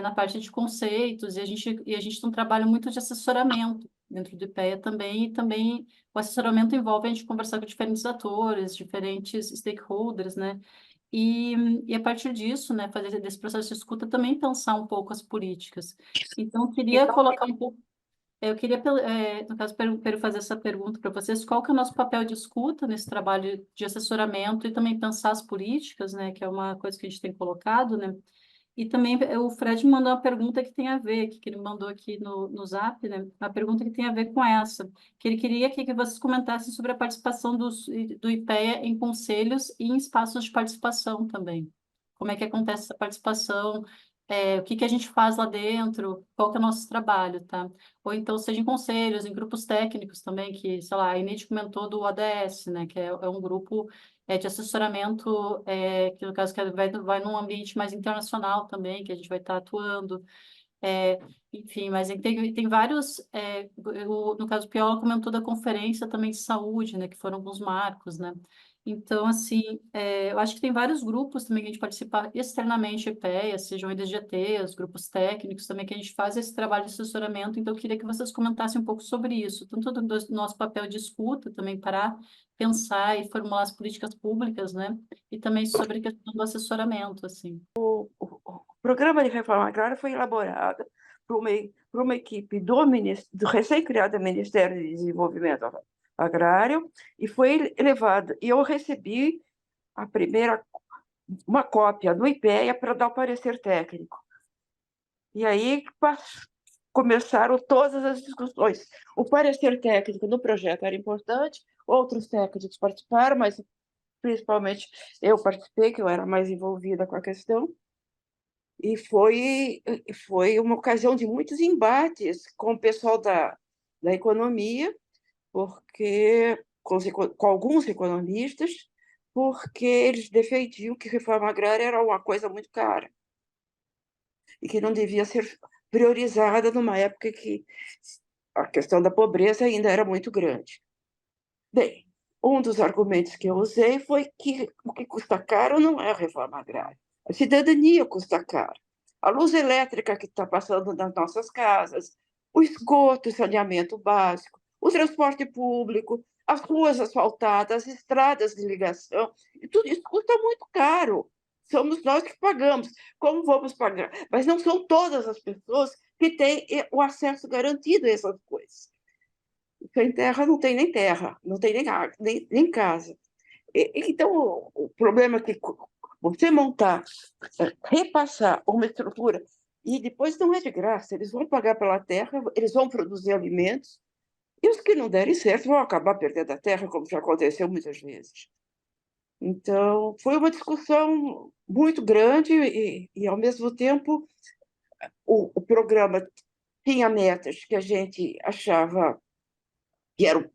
A: na parte de conceitos, e a gente tem um trabalho muito de assessoramento dentro do IPEA também, e também o assessoramento envolve a gente conversar com diferentes atores, diferentes stakeholders, né? E a partir disso, né, fazer desse processo de escuta também pensar um pouco as políticas. Então, eu queria colocar um pouco eu queria, no caso, fazer essa pergunta para vocês: qual que é o nosso papel de escuta nesse trabalho de assessoramento e também pensar as políticas, né, que é uma coisa que a gente tem colocado, né? E também o Fred me mandou uma pergunta que tem a ver, que ele mandou aqui no Zap, né? Uma pergunta que tem a ver com essa, que ele queria que vocês comentassem sobre a participação do IPEA em conselhos e em espaços de participação também. Como é que acontece essa participação? O que a gente faz lá dentro? Qual que é o nosso trabalho, tá? Ou então, seja em conselhos, em grupos técnicos também, que, sei lá, a Inês comentou do ODS, né? Que é um grupo de assessoramento, que no caso que vai num ambiente mais internacional também, que a gente vai estar atuando. É, enfim, mas tem vários. No caso, o Piola comentou da conferência também de saúde, né, que foram alguns marcos, né? Então, assim, eu acho que tem vários grupos também que a gente participa externamente, EPEA, sejam IDGT, os grupos técnicos também, que a gente faz esse trabalho de assessoramento. Então, eu queria que vocês comentassem um pouco sobre isso, tanto do nosso papel de escuta também para pensar e formular as políticas públicas, né? E também sobre a questão do assessoramento, assim.
B: O programa de reforma agrária foi elaborado por uma equipe do recém-criado Ministério de Desenvolvimento Agrário e foi elevado. E eu recebi uma cópia do IPEA para dar o parecer técnico. E aí começaram todas as discussões. O parecer técnico no projeto era importante, outros técnicos participaram, mas principalmente eu participei, que eu era mais envolvida com a questão. E foi uma ocasião de muitos embates com o pessoal da economia, porque com alguns economistas, porque eles defendiam que reforma agrária era uma coisa muito cara e que não devia ser priorizada numa época que a questão da pobreza ainda era muito grande. Bem, um dos argumentos que eu usei foi que o que custa caro não é a reforma agrária. A cidadania custa caro. A luz elétrica que está passando nas nossas casas, o esgoto, o saneamento básico, o transporte público, as ruas asfaltadas, as estradas de ligação, e tudo isso custa muito caro. Somos nós que pagamos. Como vamos pagar? Mas não são todas as pessoas que têm o acesso garantido a essas coisas. Sem terra não tem nem terra, não tem nem, nem casa. Então, o problema é que você montar, repassar uma estrutura, e depois não é de graça, eles vão pagar pela terra, eles vão produzir alimentos, e os que não derem certo vão acabar perdendo a terra, como já aconteceu muitas vezes. Então, foi uma discussão muito grande e ao mesmo tempo, o programa tinha metas que a gente achava que eram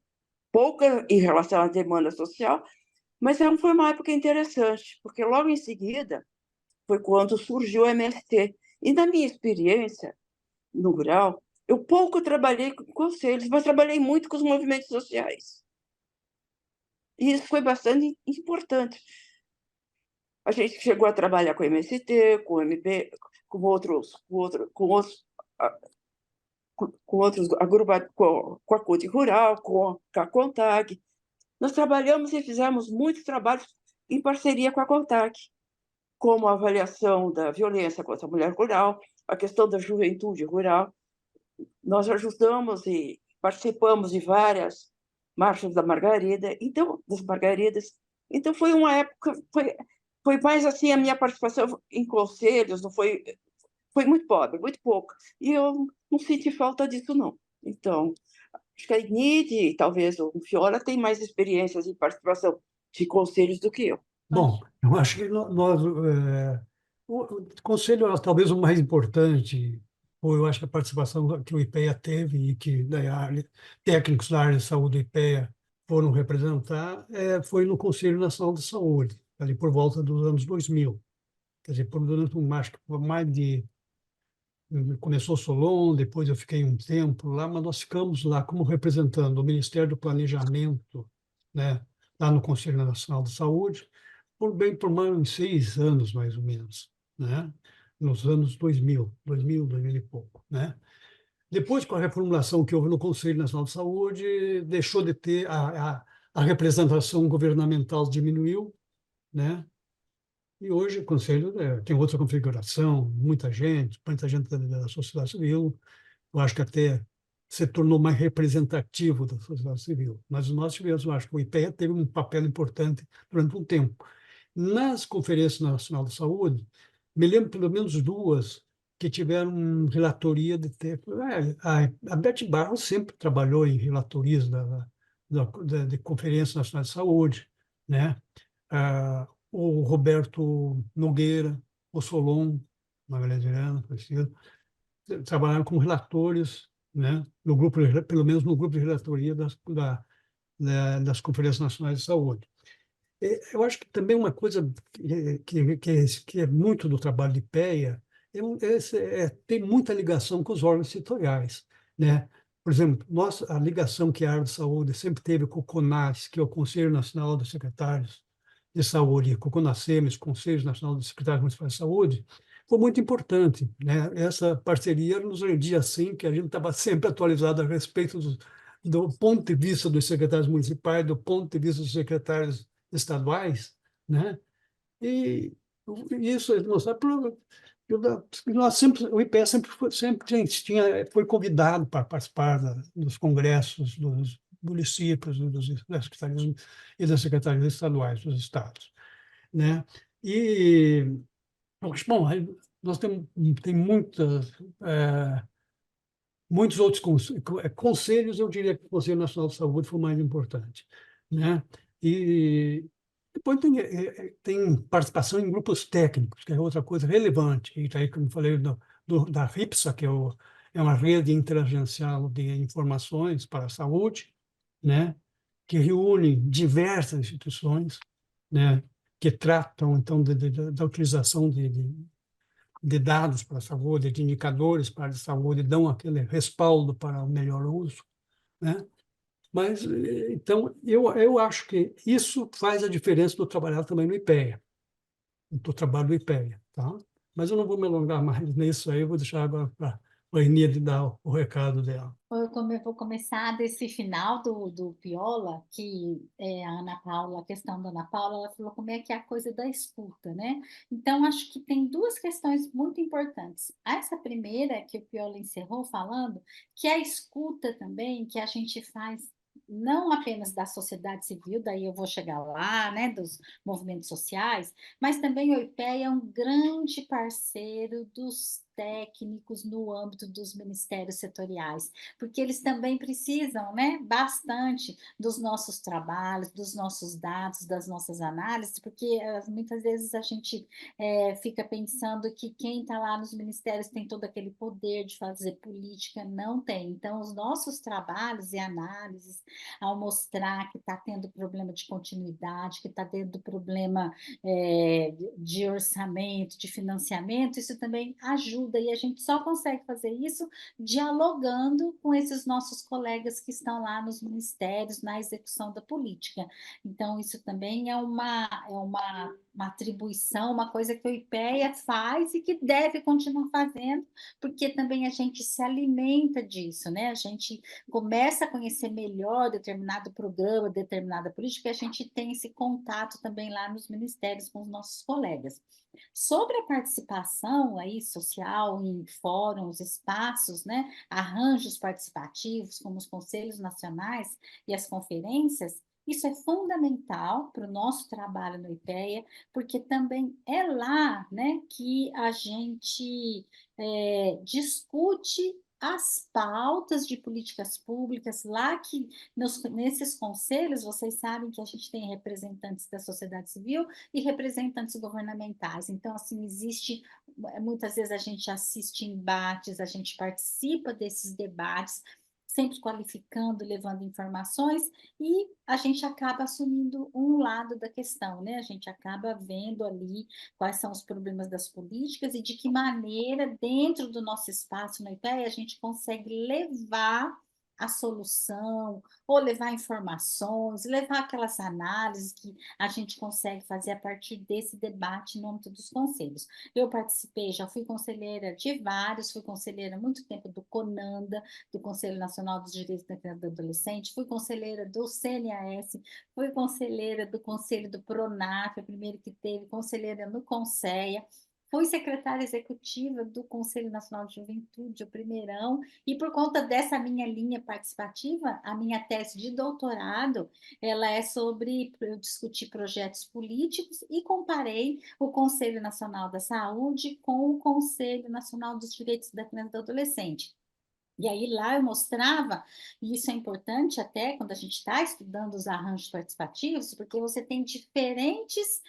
B: poucas em relação à demanda social, mas foi uma época interessante, porque logo em seguida foi quando surgiu o MST. E na minha experiência no rural, eu pouco trabalhei com conselhos, mas trabalhei muito com os movimentos sociais. E isso foi bastante importante. A gente chegou a trabalhar com o MST, com o MB, ah, com outros agrupados, com a CUT Rural, com a CONTAG. Nós trabalhamos e fizemos muitos trabalhos em parceria com a CONTAG, como a avaliação da violência contra a mulher rural, a questão da juventude rural. Nós ajudamos e participamos de várias marchas da Margarida, então, das Margaridas. Então, foi uma época, foi mais assim a minha participação em conselhos, não foi, foi muito pobre, muito pouco. E eu não senti falta disso, não. Então, acho que a Inide e talvez o Fiola tem mais experiências em participação de conselhos do que eu.
D: Bom, eu acho que nós, o conselho é talvez o mais importante, ou eu acho que a participação que o IPEA teve e que técnicos da área de saúde do IPEA foram representar, foi no Conselho Nacional de Saúde, ali por volta dos anos 2000. Quer dizer, durante acho que por mais de... Começou Solon, depois eu fiquei um tempo lá, mas nós ficamos lá como representando o Ministério do Planejamento, né, lá no Conselho Nacional de Saúde, por mais uns 6 anos, mais ou menos, né? Nos anos 2000 e pouco, né? Depois, com a reformulação que houve no Conselho Nacional de Saúde, deixou de ter a representação governamental diminuiu, né? E hoje o Conselho tem outra configuração, muita gente da sociedade civil, eu acho que até se tornou mais representativo da sociedade civil. Mas nós tivemos, eu acho que o IPEA teve um papel importante durante um tempo. Nas conferências nacionais de saúde, me lembro pelo menos duas que tiveram relatoria de ter. A Beth Barros sempre trabalhou em relatorias de conferências nacionais de saúde, né? O Roberto Nogueira, o Solon, Magalhães Verano, conhecido, trabalharam como relatores, né? No grupo, pelo menos no grupo de relatoria das conferências nacionais de saúde. Eu acho que também uma coisa que é muito do trabalho de IPEA tem muita ligação com os órgãos setoriais, né? Por exemplo, a ligação que a área de saúde sempre teve com o CONAS, que é o Conselho Nacional dos Secretários de Saúde, e com o CONASEMES, Conselho Nacional dos Secretários Municipais de Saúde, foi muito importante, né? Essa parceria nos rendia assim, que a gente estava sempre atualizado a respeito do ponto de vista dos secretários municipais, do ponto de vista dos secretários estaduais, né? E isso é mostrado nós sempre, o IPE foi convidado para participar dos congressos dos municípios, das secretarias e das secretarias estaduais dos estados, né? E bom, nós tem muitos outros conselhos, eu diria que o Conselho Nacional de Saúde foi o mais importante, né? E depois tem participação em grupos técnicos, que é outra coisa relevante. E aí, como eu falei, da RIPSA, que é uma rede interagencial de informações para a saúde, né? Que reúne diversas instituições, né? Que tratam, então, da utilização de dados para a saúde, de indicadores para a saúde, dão aquele respaldo para o melhor uso, né? Mas, então, eu acho que isso faz a diferença do trabalhar também no IPEA, do trabalho do IPEA, tá? Mas eu não vou me alongar mais nisso aí, eu vou deixar agora para a Enide dar o recado dela.
C: Vou começar desse final do Piola, que a Ana Paula, a questão da Ana Paula, ela falou como é que é a coisa da escuta, né? Então, acho que tem duas questões muito importantes. Essa primeira, que o Piola encerrou falando, que é a escuta também, que a gente faz não apenas da sociedade civil, daí eu vou chegar lá, né, dos movimentos sociais, mas também o IPEA é um grande parceiro dos técnicos no âmbito dos ministérios setoriais, porque eles também precisam, né, bastante dos nossos trabalhos, dos nossos dados, das nossas análises, porque muitas vezes a gente fica pensando que quem está lá nos ministérios tem todo aquele poder de fazer política, não tem. Então, os nossos trabalhos e análises, ao mostrar que está tendo problema de continuidade, que está tendo problema de orçamento, de financiamento, isso também ajuda, e a gente só consegue fazer isso dialogando com esses nossos colegas que estão lá nos ministérios, na execução da política. Então, isso também é uma atribuição, uma coisa que o IPEA faz e que deve continuar fazendo, porque também a gente se alimenta disso, né? A gente começa a conhecer melhor determinado programa, determinada política, e a gente tem esse contato também lá nos ministérios com os nossos colegas. Sobre a participação aí social em fóruns, espaços, né, arranjos participativos, como os conselhos nacionais e as conferências, isso é fundamental para o nosso trabalho no IPEA, porque também é lá, né, que a gente discute as pautas de políticas públicas, lá que nesses conselhos, vocês sabem que a gente tem representantes da sociedade civil e representantes governamentais. Então, assim, existe, muitas vezes a gente assiste embates, a gente participa desses debates, sempre qualificando, levando informações, e a gente acaba assumindo um lado da questão, né? A gente acaba vendo ali quais são os problemas das políticas e de que maneira, dentro do nosso espaço na IPEA, a gente consegue levar a solução, ou levar informações, levar aquelas análises que a gente consegue fazer a partir desse debate no âmbito dos conselhos. Eu participei, já fui conselheira de vários, fui conselheira há muito tempo do CONANDA, do Conselho Nacional dos Direitos da Criança e do Adolescente, fui conselheira do CNAS, fui conselheira do Conselho do PRONAF, a primeira que teve, conselheira no CONSEA, fui secretária executiva do Conselho Nacional de Juventude, o primeirão, e por conta dessa minha linha participativa, a minha tese de doutorado, ela é sobre eu discutir projetos políticos e comparei o Conselho Nacional da Saúde com o Conselho Nacional dos Direitos da Criança e do Adolescente. E aí lá eu mostrava, e isso é importante até quando a gente está estudando os arranjos participativos, porque você tem diferentes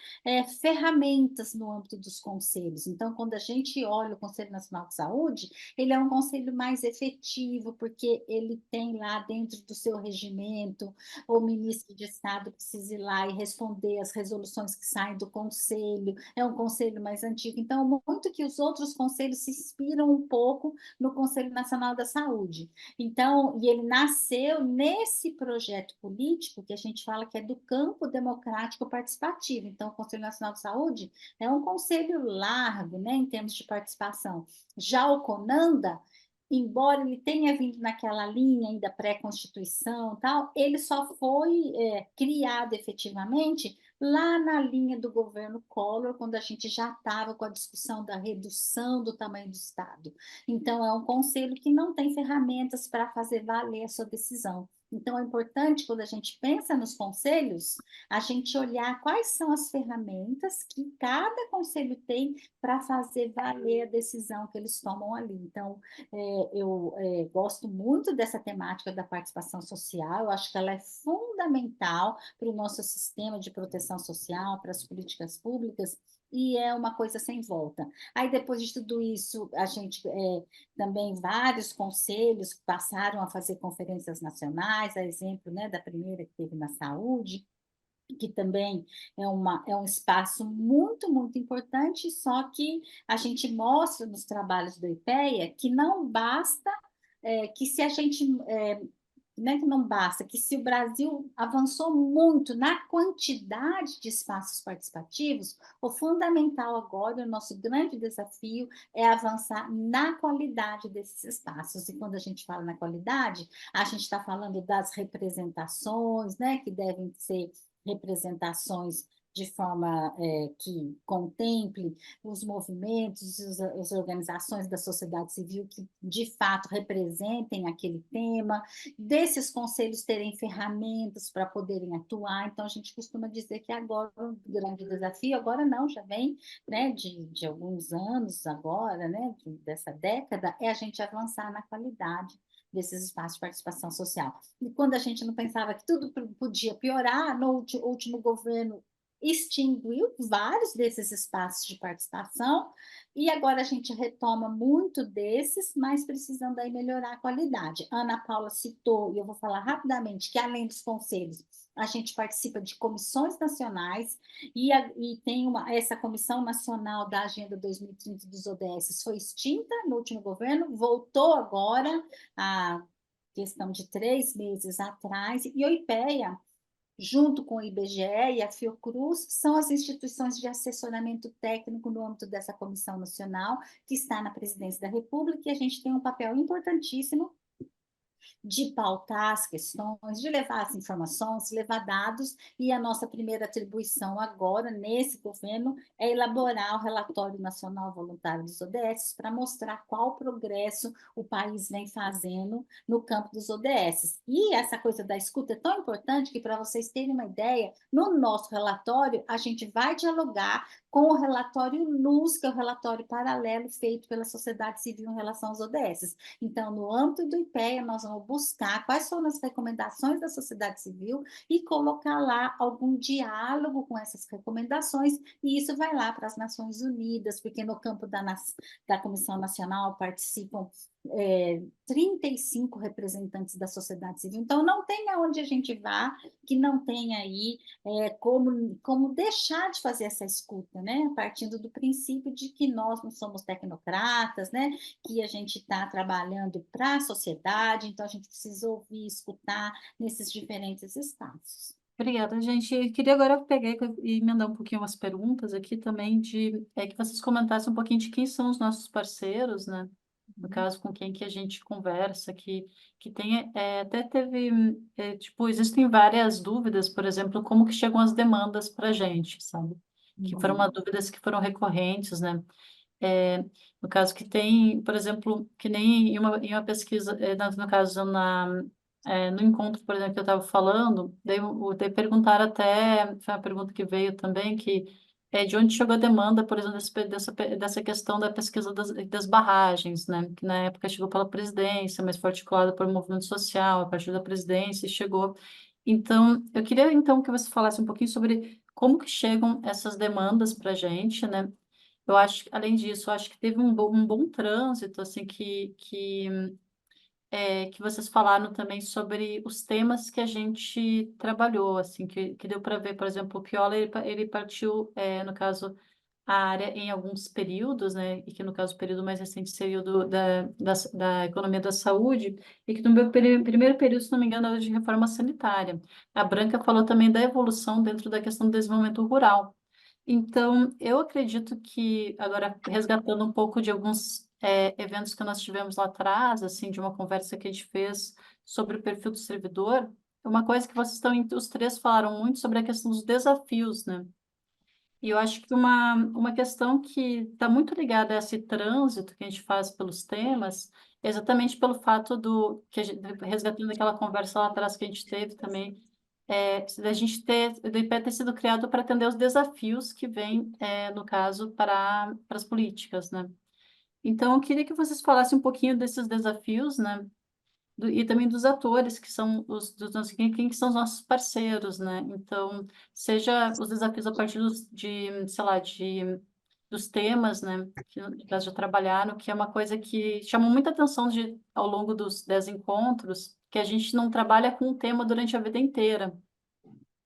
C: ferramentas no âmbito dos conselhos. Então, quando a gente olha o Conselho Nacional de Saúde, ele é um conselho mais efetivo, porque ele tem lá dentro do seu regimento, o ministro de Estado precisa ir lá e responder as resoluções que saem do conselho, é um conselho mais antigo. Então, muito que os outros conselhos se inspiram um pouco no Conselho Nacional da Saúde. Então, e ele nasceu nesse projeto político que a gente fala que é do campo democrático participativo. Então, o Conselho Nacional de Saúde é um conselho largo, né, em termos de participação. Já o CONANDA, embora ele tenha vindo naquela linha ainda pré-constituição e tal, ele só foi criado efetivamente lá na linha do governo Collor, quando a gente já estava com a discussão da redução do tamanho do Estado. Então, é um conselho que não tem ferramentas para fazer valer a sua decisão. Então, é importante, quando a gente pensa nos conselhos, a gente olhar quais são as ferramentas que cada conselho tem para fazer valer a decisão que eles tomam ali. Então, eu gosto muito dessa temática da participação social, eu acho que ela é fundamental para o nosso sistema de proteção social, para as políticas públicas, e é uma coisa sem volta. Aí, depois de tudo isso, a gente também, vários conselhos passaram a fazer conferências nacionais, a exemplo, né, da primeira que teve na saúde, que também é um espaço muito, muito importante, só que a gente mostra nos trabalhos do IPEA que não basta que se a gente não é que não basta, que se o Brasil avançou muito na quantidade de espaços participativos, o fundamental agora, o nosso grande desafio é avançar na qualidade desses espaços. E quando a gente fala na qualidade, a gente está falando das representações, né, que devem ser representações de forma que contemple os movimentos, as organizações da sociedade civil que, de fato, representem aquele tema, desses conselhos terem ferramentas para poderem atuar. Então, a gente costuma dizer que agora o grande desafio, agora não, já vem, né, de alguns anos agora, né, dessa década, é a gente avançar na qualidade desses espaços de participação social. E quando a gente não pensava que tudo podia piorar, no último governo extinguiu vários desses espaços de participação e agora a gente retoma muito desses, mas precisando aí melhorar a qualidade. A Ana Paula citou, e eu vou falar rapidamente, que além dos conselhos, a gente participa de comissões nacionais e tem essa Comissão Nacional da Agenda 2030 dos ODS foi extinta no último governo, voltou agora a questão de 3 meses atrás, e o IPEA, junto com o IBGE e a Fiocruz, são as instituições de assessoramento técnico no âmbito dessa Comissão Nacional, que está na Presidência da República, e a gente tem um papel importantíssimo de pautar as questões, de levar as informações, levar dados, e a nossa primeira atribuição agora, nesse governo, é elaborar o Relatório Nacional Voluntário dos ODS para mostrar qual progresso o país vem fazendo no campo dos ODS. E essa coisa da escuta é tão importante que, para vocês terem uma ideia, no nosso relatório, a gente vai dialogar com o relatório NUS, que é o relatório paralelo feito pela sociedade civil em relação aos ODS. Então, no âmbito do IPEA, nós vamos buscar quais foram as recomendações da sociedade civil e colocar lá algum diálogo com essas recomendações, e isso vai lá para as Nações Unidas, porque no campo da Comissão Nacional participam 35 representantes da sociedade civil. Então, não tem aonde a gente vá que não tenha aí como deixar de fazer essa escuta, né? Partindo do princípio de que nós não somos tecnocratas, né? Que a gente está trabalhando para a sociedade, então a gente precisa ouvir, escutar nesses diferentes espaços.
A: Obrigada, gente. Eu queria agora pegar e emendar um pouquinho umas perguntas aqui também, que vocês comentassem um pouquinho de quem são os nossos parceiros, né? No caso, com quem que a gente conversa, que tem, até teve, tipo, existem várias dúvidas, por exemplo, como que chegam as demandas para a gente, sabe? Que foram uma dúvidas que foram recorrentes, né? É, no caso que tem, por exemplo, que nem em uma pesquisa, no caso, no encontro, por exemplo, que eu estava falando, daí perguntaram até, foi uma pergunta que veio também, que é de onde chegou a demanda, por exemplo, dessa questão da pesquisa das barragens, né? Que na época chegou pela presidência, mas foi articulada por um movimento social, a partir da presidência, e chegou. Então, eu queria, então, que você falasse um pouquinho sobre como que chegam essas demandas para a gente, né? Eu acho, além disso, eu acho que teve um bom trânsito, assim, que vocês falaram também sobre os temas que a gente trabalhou, assim, que deu para ver, por exemplo, o Piola, ele partiu, no caso, a área em alguns períodos, né, e que no caso o período mais recente seria o da economia da saúde, e que no meu primeiro período, se não me engano, era de reforma sanitária. A Branca falou também da evolução dentro da questão do desenvolvimento rural. Então, eu acredito que, agora, resgatando um pouco de alguns eventos que nós tivemos lá atrás, assim, de uma conversa que a gente fez sobre o perfil do servidor, uma coisa que os três falaram muito sobre a questão dos desafios, né? E eu acho que uma questão que está muito ligada a esse trânsito que a gente faz pelos temas, é exatamente pelo fato resgatando aquela conversa lá atrás que a gente teve também, da gente do IPE ter sido criado para atender os desafios que vêm, no caso, para as políticas, né? Então, eu queria que vocês falassem um pouquinho desses desafios, né? E também dos atores, que são quem que são os nossos parceiros, né? Então, seja os desafios a partir sei lá, dos temas, né? Que nós já trabalharam, que é uma coisa que chamou muita atenção ao longo dos 10 encontros, que a gente não trabalha com o tema durante a vida inteira,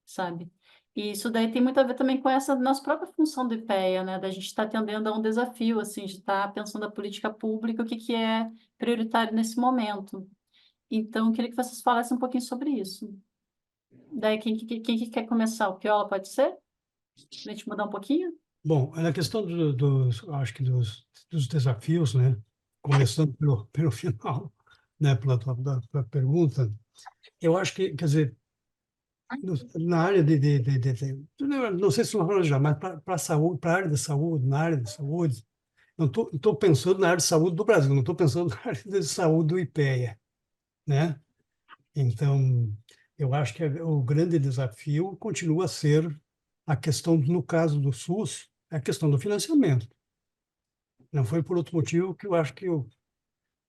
A: sabe? E isso daí tem muito a ver também com essa nossa própria função do IPEA, né? Da gente estar atendendo a um desafio, assim, de estar pensando a política pública, o que é prioritário nesse momento. Então, eu queria que vocês falassem um pouquinho sobre isso. Daí, quem que quer começar? O Piola pode ser? Pra gente mudar um pouquinho?
D: Bom, na questão acho que dos desafios, né? Começando pelo final, né? Pela tua pergunta, eu acho que, quer dizer, na área não sei se não já, mas para saúde, para a área de saúde, na área de saúde, não estou pensando na área de saúde do Brasil, não estou pensando na área de saúde do IPEA, né? Então, eu acho que o grande desafio continua a ser a questão, no caso do SUS, a questão do financiamento. Não foi por outro motivo que eu acho que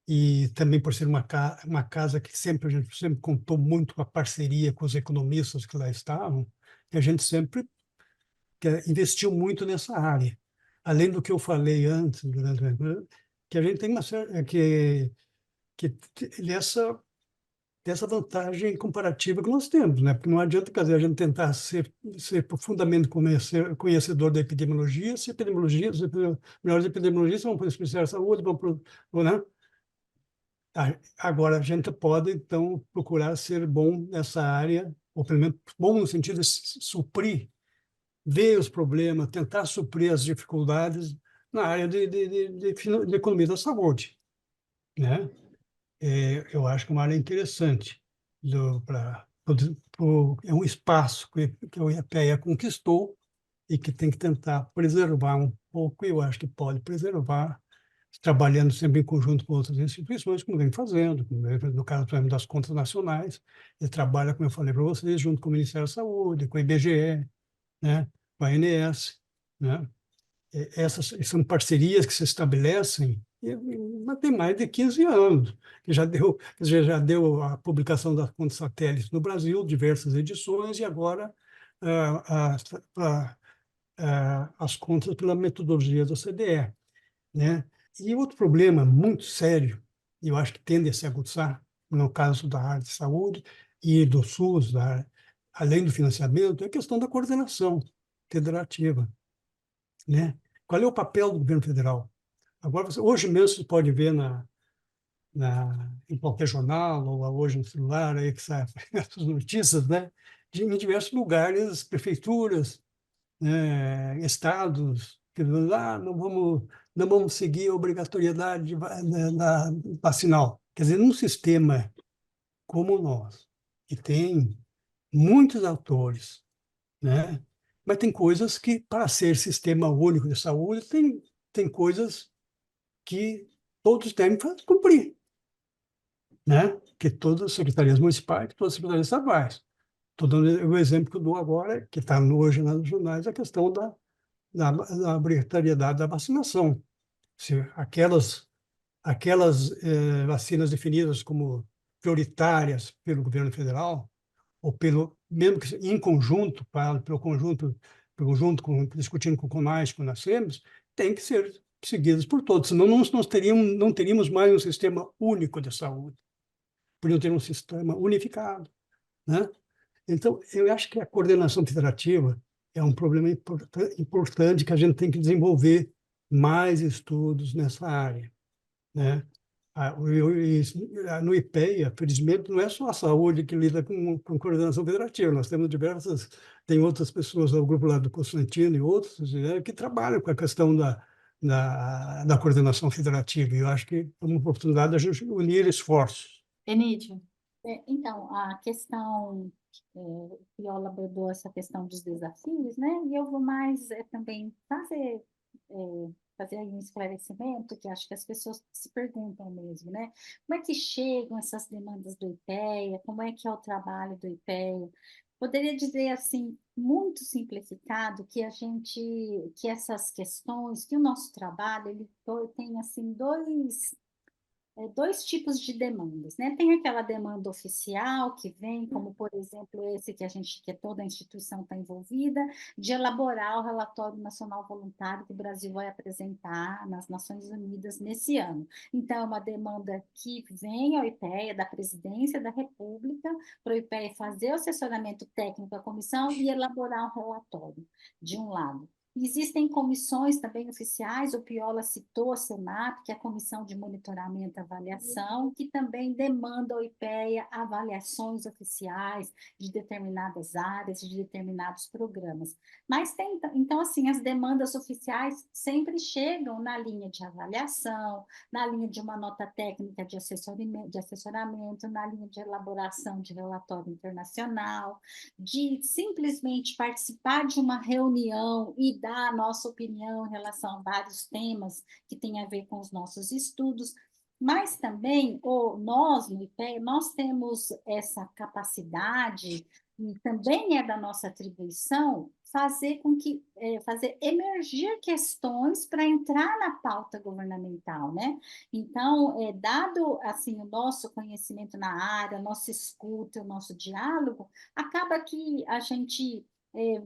D: e também por ser uma casa que a gente sempre contou muito com a parceria com os economistas que lá estavam, que a gente sempre investiu muito nessa área. Além do que eu falei antes, que a gente tem uma que dessa vantagem comparativa que nós temos, né? Porque não adianta, quer dizer, a gente tentar ser profundamente conhecedor da epidemiologia, se epidemiologistas, melhores epidemiologistas vão para o Ministério da Saúde, vão para né? Agora, a gente pode, então, procurar ser bom nessa área, ou pelo menos bom no sentido de suprir, ver os problemas, tentar suprir as dificuldades na área de economia da saúde, né? Eu acho que é uma área interessante é um espaço que a IPEA conquistou e que tem que tentar preservar um pouco, e eu acho que pode preservar, trabalhando sempre em conjunto com outras instituições, como vem fazendo, no caso, por exemplo, das contas nacionais, ele trabalha, como eu falei para vocês, junto com o Ministério da Saúde, com a IBGE, né, com a ANS, né? Essas são parcerias que se estabelecem mas tem mais de 15 anos, que já deu a publicação das contas satélites no Brasil, diversas edições, e agora ah, as contas pela metodologia do CDE, né? E outro problema muito sério, e eu acho que tende a se aguçar, no caso da área de saúde e do SUS, além do financiamento, é a questão da coordenação federativa, né? Qual é o papel do governo federal? Agora, hoje mesmo você pode ver em qualquer jornal, ou hoje no celular, aí que saem essas notícias, né? Em diversos lugares, prefeituras, né, estados, que não vamos seguir a obrigatoriedade vacinal. Quer dizer, num sistema como o nosso, que tem muitos atores, né? Mas tem coisas que, para ser sistema único de saúde, tem coisas que todos devem cumprir, né? Que todas as secretarias municipais, que todas as secretarias estaduais. Estou dando o exemplo que eu dou agora, que está hoje nos jornais, a questão da obrigatoriedade da vacinação. Se aquelas vacinas definidas como prioritárias pelo governo federal, ou mesmo que em conjunto, discutindo com o CONAS, com o NACEMS, tem que ser seguidas por todos, senão nós não teríamos mais um sistema único de saúde, poderiam ter um sistema unificado, né? Então, eu acho que a coordenação federativa é um problema importante que a gente tem que desenvolver mais estudos nessa área, né? No IPEA, felizmente, não é só a saúde que lida com coordenação federativa, nós temos tem outras pessoas, o grupo lá do Constantino e outros, né, que trabalham com a questão da coordenação federativa, e eu acho que é uma oportunidade de a gente unir esforços.
A: Enide.
C: Então, a questão, o Viola abordou essa questão dos desafios, né? E eu vou mais também fazer aí um esclarecimento, que acho que as pessoas se perguntam mesmo, né? Como é que chegam essas demandas do IPEA? Como é que é o trabalho do IPEA? Poderia dizer assim, muito simplificado, que essas questões, que o nosso trabalho, ele tem assim dois tipos de demandas, né? Tem aquela demanda oficial que vem, como por exemplo esse que toda a instituição está envolvida, de elaborar o relatório nacional voluntário que o Brasil vai apresentar nas Nações Unidas nesse ano. Então, é uma demanda que vem ao IPEA, da Presidência da República, para o IPEA fazer o assessoramento técnico à comissão e elaborar um relatório, de um lado. Existem comissões também oficiais, o Piola citou a CEMAP, que é a Comissão de Monitoramento e Avaliação, que também demanda ao IPEA avaliações oficiais de determinadas áreas, de determinados programas. Mas tem, então, assim, as demandas oficiais sempre chegam na linha de avaliação, na linha de uma nota técnica de assessoramento, na linha de elaboração de relatório internacional, de simplesmente participar de uma reunião e dar a nossa opinião em relação a vários temas que têm a ver com os nossos estudos, mas também nós, no IPEA, nós temos essa capacidade, e também é da nossa atribuição, fazer emergir questões para entrar na pauta governamental, né? Então, dado assim o nosso conhecimento na área, nossa escuta, o nosso diálogo, acaba que a gente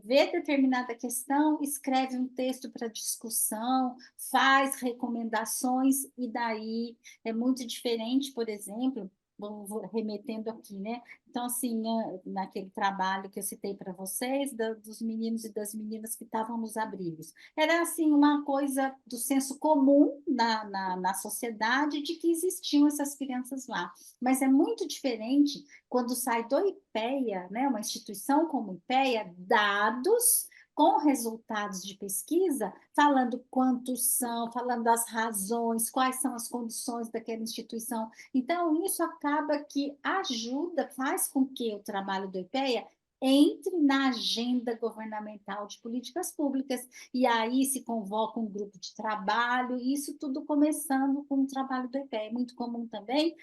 C: vê determinada questão, escreve um texto para discussão, faz recomendações, e daí é muito diferente, por exemplo, vou remetendo aqui, né? Então, assim, naquele trabalho que eu citei para vocês, dos meninos e das meninas que estavam nos abrigos. Era, assim, uma coisa do senso comum na sociedade de que existiam essas crianças lá. Mas é muito diferente quando sai do IPEA, né, uma instituição como o IPEA, dados com resultados de pesquisa, falando quantos são, falando as razões, quais são as condições daquela instituição. Então, isso acaba que ajuda, faz com que o trabalho do IPEA entre na agenda governamental de políticas públicas, e aí se convoca um grupo de trabalho, isso tudo começando com o trabalho do IPEA. É muito comum também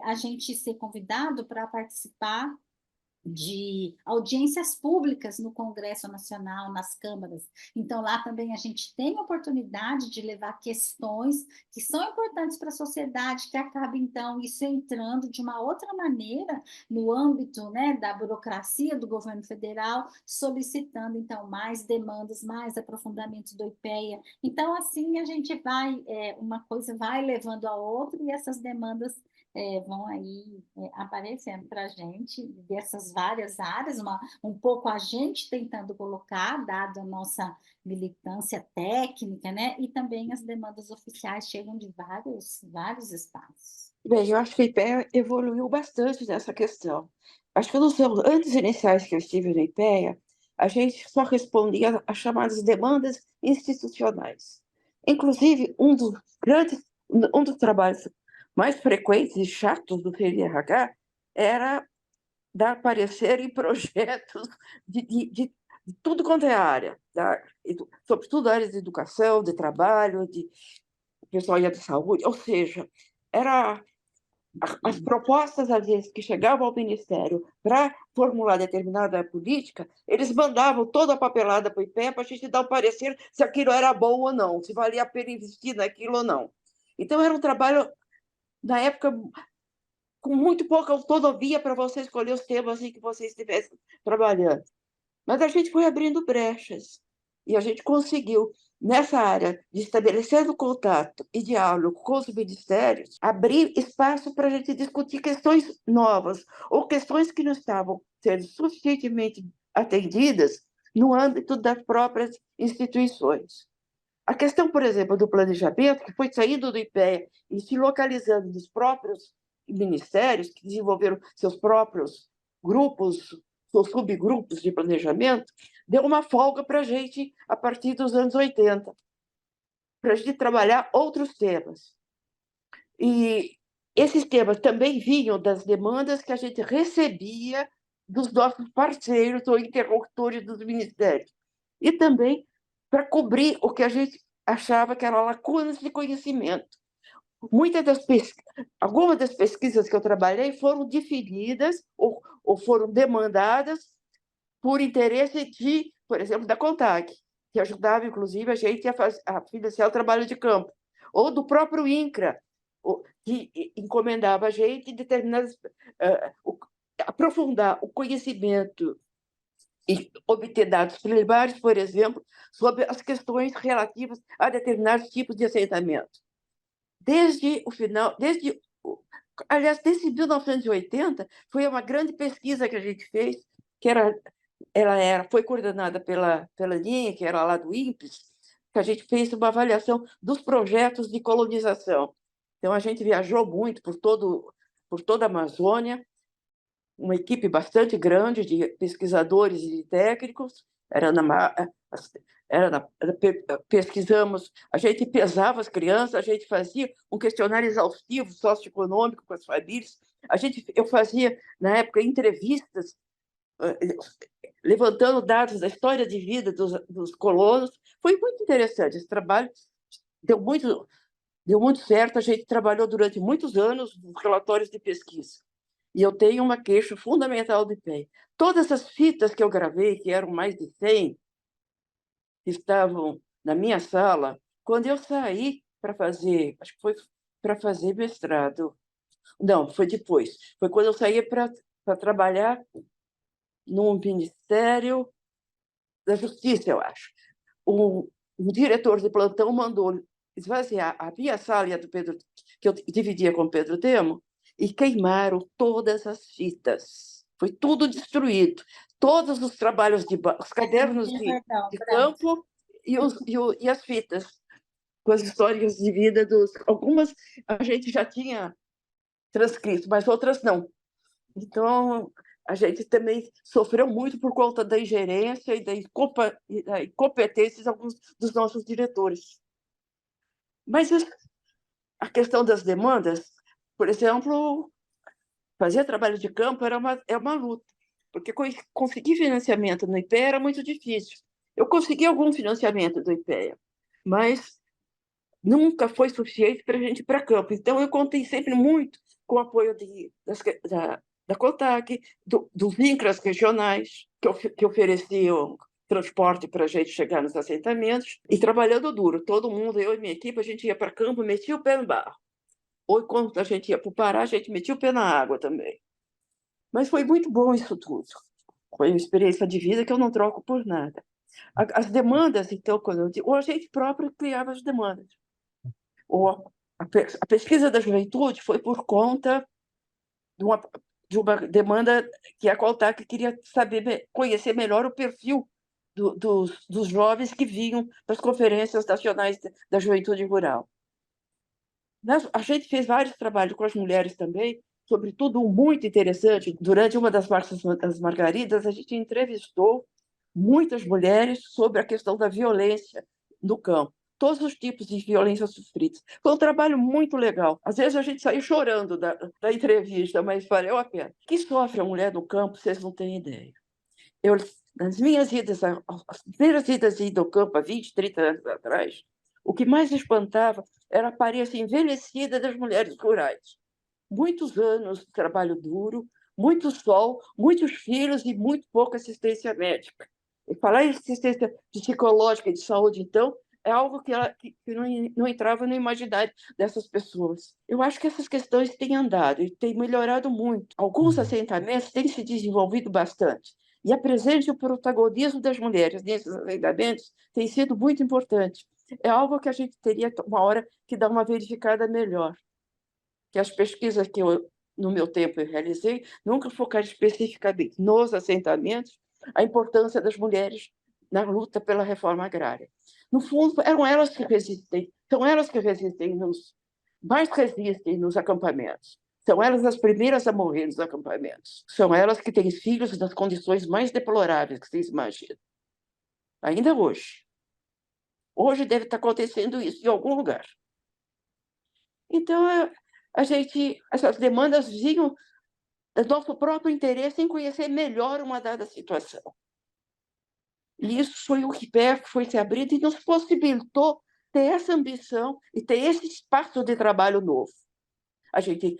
C: a gente ser convidado para participar de audiências públicas no Congresso Nacional, nas câmaras. Então, lá também a gente tem a oportunidade de levar questões que são importantes para a sociedade, que acaba, então, isso entrando de uma outra maneira no âmbito, né, da burocracia do governo federal, solicitando, então, mais demandas, mais aprofundamento do IPEA. Então, assim, a gente vai, uma coisa vai levando a outra, e essas demandas vão aí aparecendo para a gente dessas várias áreas, um pouco a gente tentando colocar, dado a nossa militância técnica, né? E também as demandas oficiais chegam de vários espaços.
B: Bem, eu acho que o IPEA evoluiu bastante nessa questão. Acho que nos anos iniciais que eu estive no IPEA, a gente só respondia às chamadas demandas institucionais. Inclusive, um dos trabalhos mais frequentes e chatos do FNRH era dar parecer em projetos de tudo quanto é área, tá? Sobretudo áreas de educação, de trabalho, de pessoal ia de saúde, ou seja, era as propostas, às vezes, que chegavam ao Ministério para formular determinada política, eles mandavam toda a papelada para o IPEA para a gente dar o parecer se aquilo era bom ou não, se valia a pena investir naquilo ou não. Então, era um trabalho, na época, com muito pouca autonomia para você escolher os temas em que você estivesse trabalhando. Mas a gente foi abrindo brechas e a gente conseguiu, nessa área de estabelecer o contato e diálogo com os ministérios, abrir espaço para a gente discutir questões novas ou questões que não estavam sendo suficientemente atendidas no âmbito das próprias instituições. A questão, por exemplo, do planejamento, que foi saindo do IPEA e se localizando nos próprios ministérios, que desenvolveram seus próprios grupos, seus subgrupos de planejamento, deu uma folga para a gente a partir dos anos 80, para a gente trabalhar outros temas. E esses temas também vinham das demandas que a gente recebia dos nossos parceiros ou interlocutores dos ministérios. E também para cobrir o que a gente achava que eram lacunas de conhecimento. Algumas das pesquisas que eu trabalhei foram definidas ou foram demandadas por interesse de, por exemplo, da CONTAG, que ajudava, inclusive, a gente a financiar o trabalho de campo, ou do próprio INCRA, que encomendava a gente determinadas aprofundar o conhecimento e obter dados preliminares, por exemplo, sobre as questões relativas a determinados tipos de assentamento. Aliás, desde 1980, foi uma grande pesquisa que a gente fez, que era foi coordenada pela Aninha, que era lá do INPES, que a gente fez uma avaliação dos projetos de colonização. Então, a gente viajou muito por toda a Amazônia, uma equipe bastante grande de pesquisadores e de técnicos. Pesquisamos, a gente pesava as crianças, a gente fazia um questionário exaustivo socioeconômico com as famílias. Eu fazia, na época, entrevistas levantando dados da história de vida dos colonos. Foi muito interessante. Esse trabalho deu muito certo. A gente trabalhou durante muitos anos nos relatórios de pesquisa. E eu tenho uma queixa fundamental do IPEA. Todas as fitas que eu gravei, que eram mais de 100, que estavam na minha sala, quando eu saí para fazer, acho que foi para fazer mestrado. Não, foi depois. Foi quando eu saí para trabalhar no Ministério da Justiça, eu acho. O diretor de plantão mandou esvaziar a minha sala e a do Pedro, que eu dividia com o Pedro Demo, e queimaram todas as fitas. Foi tudo destruído. Todos os trabalhos os cadernos de campo e as fitas, com as histórias de vida dos... Algumas a gente já tinha transcrito, mas outras não. Então, a gente também sofreu muito por conta da ingerência e da incompetência de alguns dos nossos diretores. Mas a questão das demandas, por exemplo, fazer trabalho de campo é uma luta, porque conseguir financiamento no IPEA era muito difícil. Eu consegui algum financiamento do IPEA, mas nunca foi suficiente para a gente ir para campo. Então, eu contei sempre muito com o apoio da CONTAC, dos INCRAS regionais, que ofereciam transporte para a gente chegar nos assentamentos, e trabalhando duro. Todo mundo, eu e minha equipe, a gente ia para campo, metia o pé no barro. Ou quando a gente ia para o Pará, a gente metia o pé na água também. Mas foi muito bom isso tudo. Foi uma experiência de vida que eu não troco por nada. As demandas, então, ou a gente próprio criava as demandas. A pesquisa da juventude foi por conta de uma demanda que a CONTAC queria conhecer melhor o perfil dos jovens que vinham para as conferências nacionais da juventude rural. A gente fez vários trabalhos com as mulheres também, sobretudo um muito interessante. Durante uma das Marchas das Margaridas, a gente entrevistou muitas mulheres sobre a questão da violência no campo, todos os tipos de violência sofridas. Foi um trabalho muito legal. Às vezes a gente saiu chorando da entrevista, mas valeu a pena. O que sofre a mulher no campo, vocês não têm ideia. Nas minhas idas, as primeiras idas ao campo, há 20, 30 anos atrás, o que mais espantava era a aparência envelhecida das mulheres rurais. Muitos anos de trabalho duro, muito sol, muitos filhos e muito pouca assistência médica. E falar em assistência psicológica e de saúde, então, é algo que não entrava no imaginário dessas pessoas. Eu acho que essas questões têm andado e têm melhorado muito. Alguns assentamentos têm se desenvolvido bastante. E a presença e o protagonismo das mulheres nesses assentamentos tem sido muito importante. É algo que a gente teria uma hora que dar uma verificada melhor. Que as pesquisas que no meu tempo, eu realizei nunca focaram especificamente nos assentamentos a importância das mulheres na luta pela reforma agrária. No fundo, são elas que resistem mais resistem nos acampamentos. São elas as primeiras a morrer nos acampamentos. São elas que têm filhos nas condições mais deploráveis que vocês imaginam. Ainda hoje. Hoje deve estar acontecendo isso em algum lugar. Então, essas demandas vinham do nosso próprio interesse em conhecer melhor uma dada situação. E isso foi o que foi se abrindo e nos possibilitou ter essa ambição e ter esse espaço de trabalho novo. A gente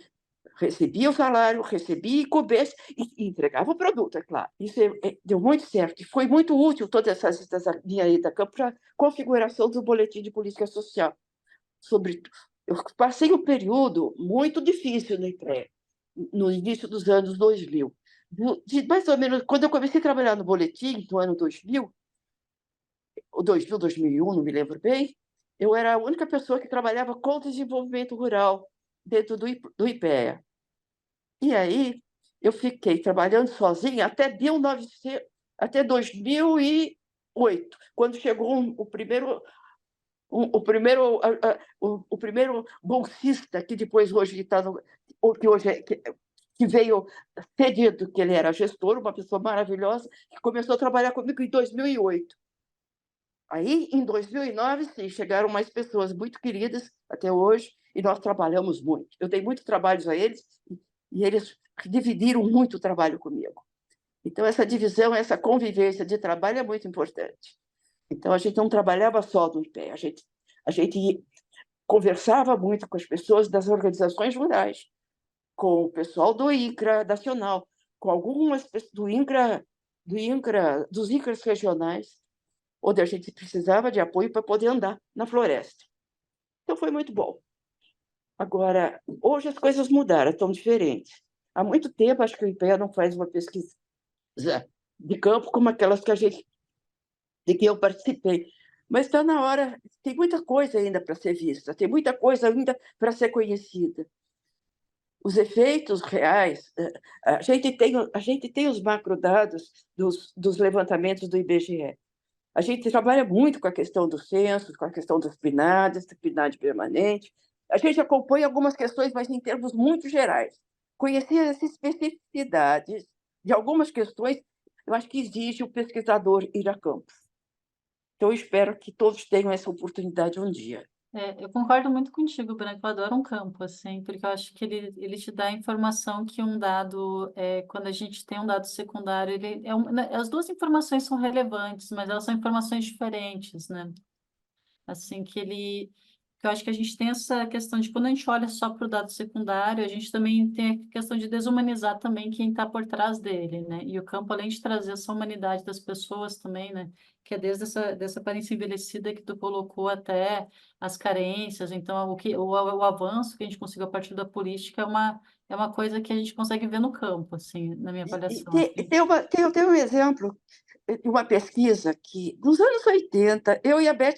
B: recebia o salário, recebia e coubesse e entregava o produto, é claro. Isso deu muito certo e foi muito útil todas essas minha ida para a configuração do boletim de política social. Eu passei um período muito difícil no IPRE, no início dos anos 2000. Mais ou menos, quando eu comecei a trabalhar no boletim, no ano 2000, ou 2000, 2001, não me lembro bem, eu era a única pessoa que trabalhava com desenvolvimento rural dentro do IPEA. E aí, eu fiquei trabalhando sozinha até 2008, quando chegou o primeiro bolsista, que depois hoje está que hoje que veio cedido, que ele era gestor, uma pessoa maravilhosa, que começou a trabalhar comigo em 2008. Aí, em 2009, sim, chegaram mais pessoas muito queridas até hoje, e nós trabalhamos muito. Eu dei muito trabalho a eles, e eles dividiram muito o trabalho comigo. Então, essa divisão, essa convivência de trabalho é muito importante. Então, a gente não trabalhava só no IPE, a gente conversava muito com as pessoas das organizações rurais, com o pessoal do INCRA nacional, com algumas pessoas dos INCRAs regionais, onde a gente precisava de apoio para poder andar na floresta. Então, foi muito bom. Agora, hoje as coisas mudaram, estão diferentes. Há muito tempo, acho que o IPEA não faz uma pesquisa de campo como aquelas de que eu participei. Mas está na hora, tem muita coisa ainda para ser vista, tem muita coisa ainda para ser conhecida. Os efeitos reais, a gente tem os macrodados dos levantamentos do IBGE. A gente trabalha muito com a questão do censo, com a questão das PNADs, da PNAD permanente. A gente acompanha algumas questões, mas em termos muito gerais. Conhecer as especificidades de algumas questões, eu acho que exige o pesquisador ir a campo. Então, eu espero que todos tenham essa oportunidade um dia.
A: Eu concordo muito contigo, Branco. Eu adoro um campo, assim, porque eu acho que ele te dá a informação que um dado, quando a gente tem um dado secundário, as duas informações são relevantes, mas elas são informações diferentes, né? Assim, que eu acho que a gente tem essa questão de quando a gente olha só para o dado secundário, a gente também tem a questão de desumanizar também quem está por trás dele, né? E o campo, além de trazer essa humanidade das pessoas também, né? Que é desde dessa aparência envelhecida que tu colocou até as carências, então o avanço que a gente conseguiu a partir da política é uma coisa que a gente consegue ver no campo, assim, na minha avaliação. Assim.
B: Tem um exemplo de uma pesquisa que, nos anos 80, eu e a Beth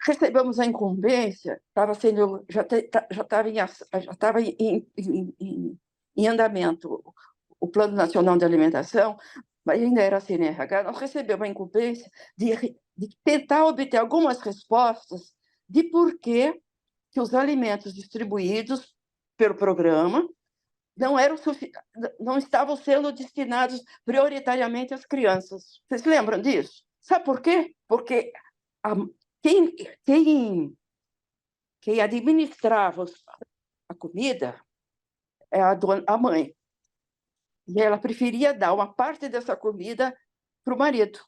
B: recebemos a incumbência, já estava em andamento o Plano Nacional de Alimentação, mas ainda era CNRH, nós recebemos a incumbência de tentar obter algumas respostas de por que os alimentos distribuídos pelo programa não estavam sendo destinados prioritariamente às crianças. Vocês lembram disso? Sabe por quê? Porque a, quem, quem administrava a comida é a mãe. E ela preferia dar uma parte dessa comida para o marido,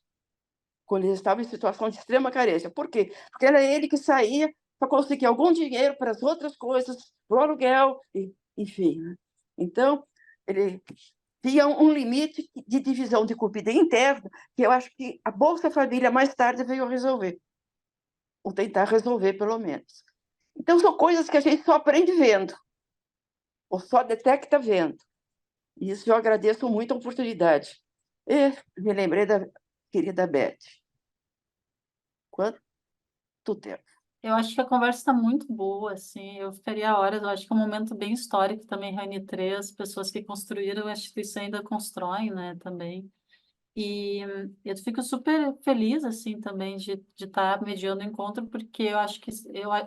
B: quando eles estavam em situação de extrema carência. Por quê? Porque era ele que saía para conseguir algum dinheiro para as outras coisas, para o aluguel, enfim. Né? Então, ele tinha um limite de divisão de comida interna, que eu acho que a Bolsa Família mais tarde veio resolver, ou tentar resolver, pelo menos. Então, são coisas que a gente só aprende vendo, ou só detecta vendo. E isso eu agradeço muito a oportunidade. E me lembrei da querida Beth. Quanto tempo.
A: Eu acho que a conversa está muito boa, assim, eu ficaria horas, eu acho que é um momento bem histórico também, reunir três pessoas que construíram a instituição e ainda constroem, né, também. E eu fico super feliz, assim, também de estar mediando o encontro, porque eu acho que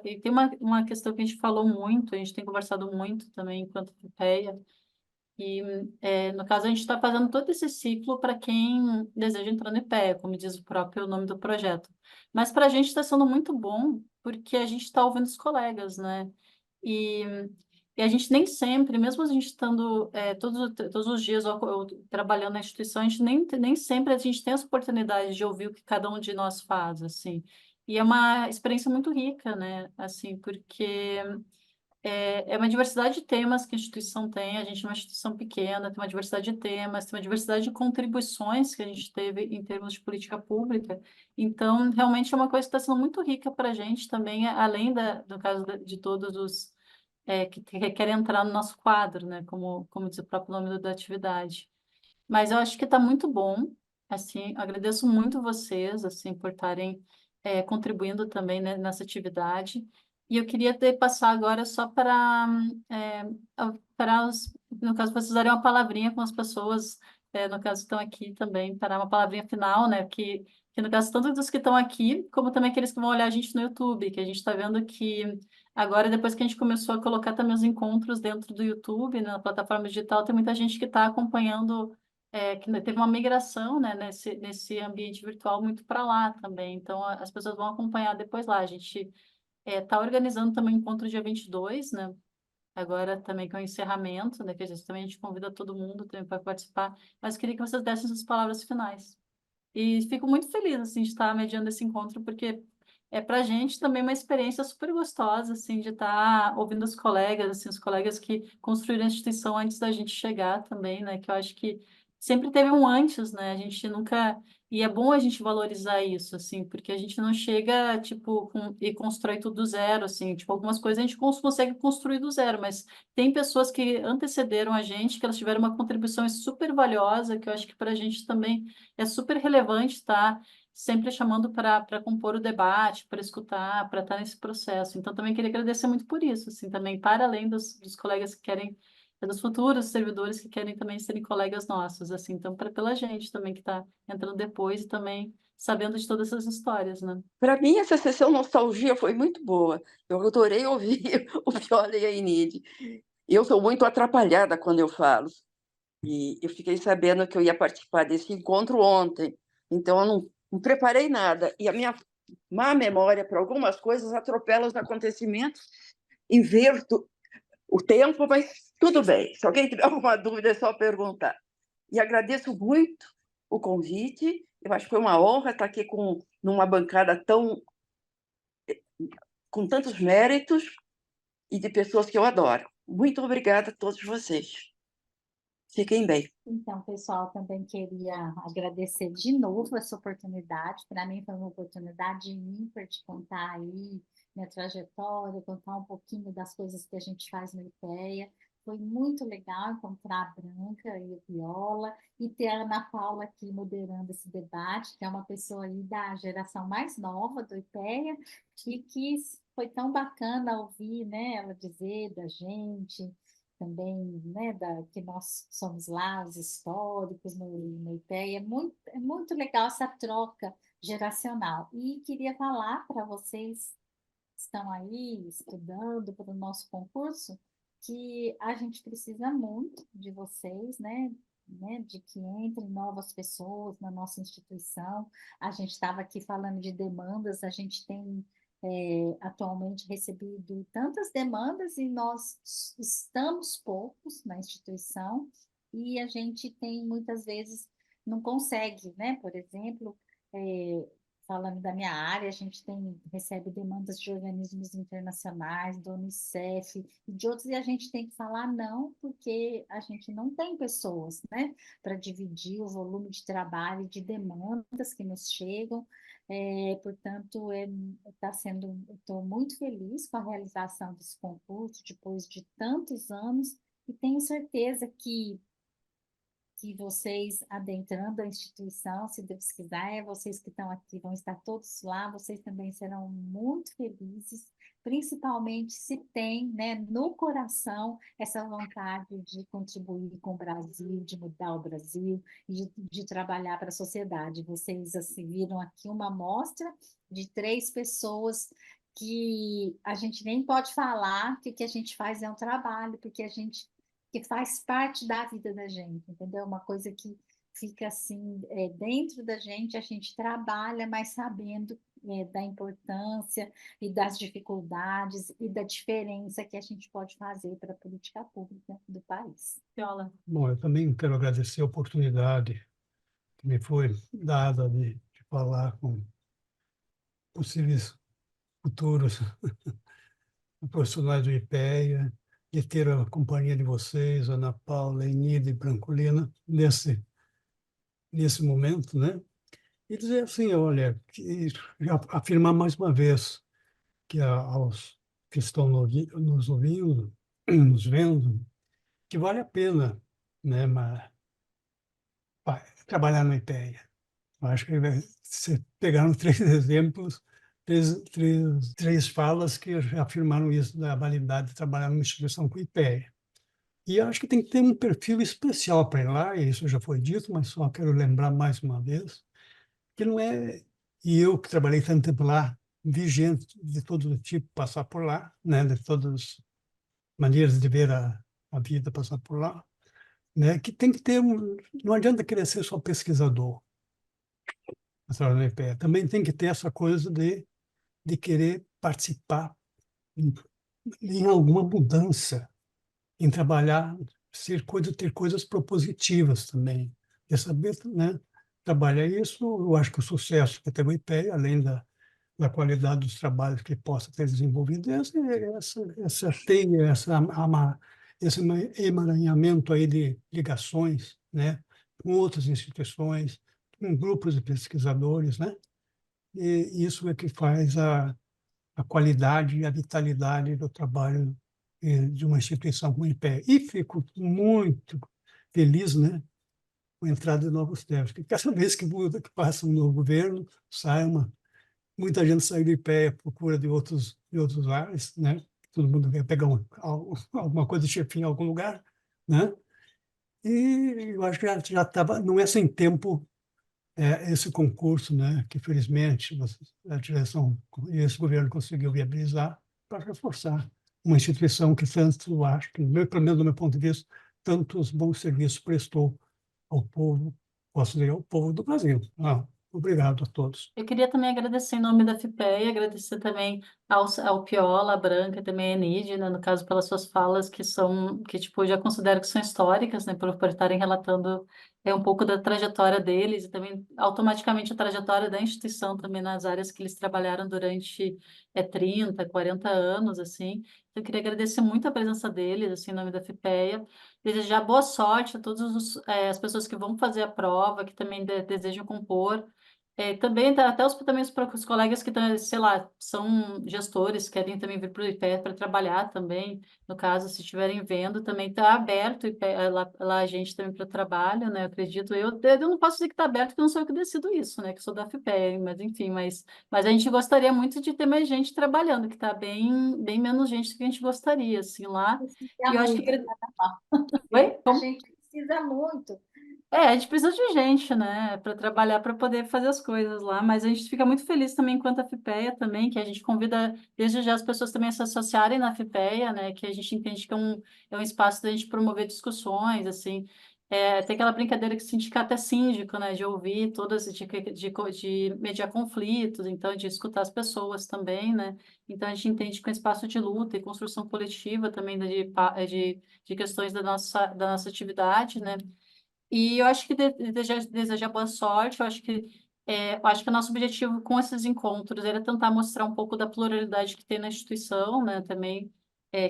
A: e tem uma questão que a gente falou muito, a gente tem conversado muito também enquanto PPEA, e no caso a gente está fazendo todo esse ciclo para quem deseja entrar no IPEA, como diz o próprio nome do projeto. Mas para a gente está sendo muito bom, porque a gente está ouvindo os colegas, né? E, e a gente nem sempre, mesmo a gente estando todos os dias ou trabalhando na instituição, a gente nem sempre a gente tem essa oportunidade de ouvir o que cada um de nós faz, assim. E é uma experiência muito rica, né? Assim, porque é uma diversidade de temas que a instituição tem. A gente é uma instituição pequena, tem uma diversidade de temas, tem uma diversidade de contribuições que a gente teve em termos de política pública. Então, realmente é uma coisa que está sendo muito rica para a gente também, além do caso de todos os que querem entrar no nosso quadro, né? Como diz o próprio nome da atividade. Mas eu acho que está muito bom. Assim, agradeço muito vocês, assim, por estarem contribuindo também, né, nessa atividade. E eu queria passar agora só para no caso, vocês darem uma palavrinha com as pessoas, no caso, estão aqui também, para uma palavrinha final, né? Que no caso, tanto dos que estão aqui, como também aqueles que vão olhar a gente no YouTube, que a gente está vendo que agora, depois que a gente começou a colocar também os encontros dentro do YouTube, né, na plataforma digital, tem muita gente que está acompanhando, que teve uma migração, né, nesse ambiente virtual muito para lá também. Então, as pessoas vão acompanhar depois lá. A gente está organizando também o encontro dia 22, né? Agora também com o encerramento, né? Que também a gente convida todo mundo também para participar. Mas queria que vocês dessem as palavras finais. E fico muito feliz, assim, de estar mediando esse encontro, porque para a gente também uma experiência super gostosa, assim, de estar ouvindo os colegas, assim, os colegas que construíram a instituição antes da gente chegar também, né? Que eu acho que sempre teve um antes, né? A gente nunca... E é bom a gente valorizar isso, assim, porque a gente não chega, tipo, e constrói tudo do zero, assim. Tipo, algumas coisas a gente consegue construir do zero, mas tem pessoas que antecederam a gente, que elas tiveram uma contribuição super valiosa, que eu acho que para a gente também é super relevante estar sempre chamando para compor o debate, para escutar, para estar nesse processo. Então, também queria agradecer muito por isso, assim, também para além dos colegas que querem, dos futuros servidores que querem também serem colegas nossos, assim, então, pela gente também que está entrando depois e também sabendo de todas essas histórias, né?
B: Para mim, essa sessão nostalgia foi muito boa. Eu adorei ouvir o Viola e a Enide. Eu sou muito atrapalhada quando eu falo. E eu fiquei sabendo que eu ia participar desse encontro ontem. Então, eu não preparei nada. E a minha má memória para algumas coisas atropela os acontecimentos, inverto o tempo, mas tudo bem. Se alguém tiver alguma dúvida, é só perguntar. E agradeço muito o convite. Eu acho que foi uma honra estar aqui numa bancada com tantos méritos e de pessoas que eu adoro. Muito obrigada a todos vocês. Fiquem bem.
C: Então, pessoal, também queria agradecer de novo essa oportunidade. Para mim foi uma oportunidade ímpar de contar aí minha trajetória, contar um pouquinho das coisas que a gente faz no IPEA. Foi muito legal encontrar a Branca e o Viola e ter a Ana Paula aqui moderando esse debate, que é uma pessoa aí da geração mais nova do IPEA e que foi tão bacana ouvir, né, ela dizer da gente, também, né, que nós somos lá, os históricos no IPEA. É muito legal essa troca geracional. E queria falar para vocês que estão aí estudando para o nosso concurso, que a gente precisa muito de vocês, né, de que entrem novas pessoas na nossa instituição. A gente estava aqui falando de demandas, a gente tem atualmente recebido tantas demandas e nós estamos poucos na instituição e a gente tem muitas vezes não consegue, né? Por exemplo, é, falando da minha área, a gente recebe demandas de organismos internacionais, do Unicef e de outros, e a gente tem que falar não, porque a gente não tem pessoas, né, para dividir o volume de trabalho e de demandas que nos chegam. Portanto, estou muito feliz com a realização desse concurso depois de tantos anos e tenho certeza que vocês adentrando a instituição, se Deus quiser, vocês que estão aqui vão estar todos lá, vocês também serão muito felizes, principalmente se tem, né, no coração essa vontade de contribuir com o Brasil, de mudar o Brasil e de trabalhar para a sociedade. Vocês assim, viram aqui uma amostra de 3 pessoas que a gente nem pode falar que o que a gente faz é um trabalho, porque a gente que faz parte da vida da gente, entendeu? Uma coisa que fica assim dentro da gente, a gente trabalha, mas sabendo da importância e das dificuldades e da diferença que a gente pode fazer para a política pública do país.
A: Viola.
D: Bom, eu também quero agradecer a oportunidade que me foi dada de falar com possíveis futuros profissionais do IPEA, de ter a companhia de vocês, Ana Paula, Enida e Brancolina, nesse momento, né? E dizer assim, olha, já afirmar mais uma vez que aos que estão nos ouvindo, nos vendo, que vale a pena, né, trabalhar no IPEA. Eu acho que você pegaram 3 exemplos, três falas que já afirmaram isso, da validade de trabalhar numa instituição com IPEA. E acho que tem que ter um perfil especial para ir lá, e isso já foi dito, mas só quero lembrar mais uma vez, que não é... E eu que trabalhei tanto tempo lá, vi gente de todo tipo passar por lá, né, de todas as maneiras de ver a vida passar por lá, né, que tem que ter um... Não adianta querer ser só pesquisador, na UNP. Também tem que ter essa coisa de querer participar em, em alguma mudança, em trabalhar, ter coisas propositivas também, de saber, né, trabalhar isso. Eu acho que o sucesso que tem o IPEA, além da qualidade dos trabalhos que possa ter desenvolvido, essa teia, esse emaranhamento aí de ligações, né, com outras instituições, com grupos de pesquisadores, né, e isso é que faz a qualidade e a vitalidade do trabalho de uma instituição como o IPEA. E fico muito feliz, né, com a entrada de novos técnicos, porque cada vez que muda, que passa um novo governo, muita gente sai do IPEA à procura de outros áreas, né? Todo mundo quer pegar alguma coisa de chefinho em algum lugar, né? E eu acho que já estava, não é sem tempo esse concurso, né, que felizmente a direção e esse governo conseguiu viabilizar para reforçar uma instituição que tanto, eu acho, que, pelo menos do meu ponto de vista, tantos bons serviços prestou ao povo, posso dizer, ao povo do Brasil. Obrigado a todos.
A: Eu queria também agradecer em nome da FIPEA, agradecer também ao Piola, a Branca, também a Enid, né, no caso, pelas suas falas, que tipo, eu já considero que são históricas, né, por estarem relatando um pouco da trajetória deles e também, automaticamente, a trajetória da instituição também nas áreas que eles trabalharam durante 30, 40 anos, assim. Então, eu queria agradecer muito a presença deles, assim, em nome da FIPEA, desejar boa sorte a todas as pessoas que vão fazer a prova, que também desejam compor. Também até os colegas que, sei lá, são gestores, querem também vir para o IPE para trabalhar também, no caso, se estiverem vendo, também está aberto o IPE, lá a gente também para trabalho, né? Eu acredito, eu não posso dizer que está aberto, porque eu não sou eu que decido isso, né? Que sou da FIPE, mas enfim, mas a gente gostaria muito de ter mais gente trabalhando, que está bem menos gente do que a gente gostaria, assim, lá.
C: Precisa
A: E eu acho que...
C: muito,
A: Oi?
C: a
A: Como?
C: gente precisa muito.
A: A gente precisa de gente, né, para trabalhar, para poder fazer as coisas lá, mas a gente fica muito feliz também enquanto a FIPEA também, que a gente convida desde já as pessoas também a se associarem na FIPEA, né, que a gente entende que é um espaço da gente promover discussões, assim, tem aquela brincadeira que o sindicato é síndico, né, de ouvir todas, de mediar conflitos, então, de escutar as pessoas também, né, então a gente entende que é um espaço de luta e construção coletiva também de questões da nossa atividade, né. E eu acho que desejar boa sorte, eu acho que o nosso objetivo com esses encontros era tentar mostrar um pouco da pluralidade que tem na instituição, né, também,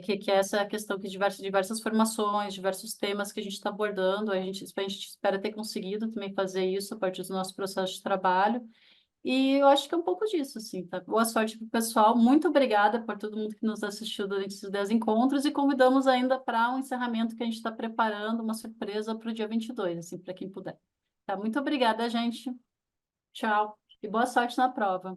A: que é essa questão que diversas formações, diversos temas que a gente está abordando, a gente espera ter conseguido também fazer isso a partir do nosso processo de trabalho, e eu acho que é um pouco disso, assim, tá? Boa sorte para o pessoal. Muito obrigada por todo mundo que nos assistiu durante esses 10 encontros e convidamos ainda para um encerramento que a gente está preparando, uma surpresa para o dia 22, assim, para quem puder. Tá? Muito obrigada, gente. Tchau. E boa sorte na prova.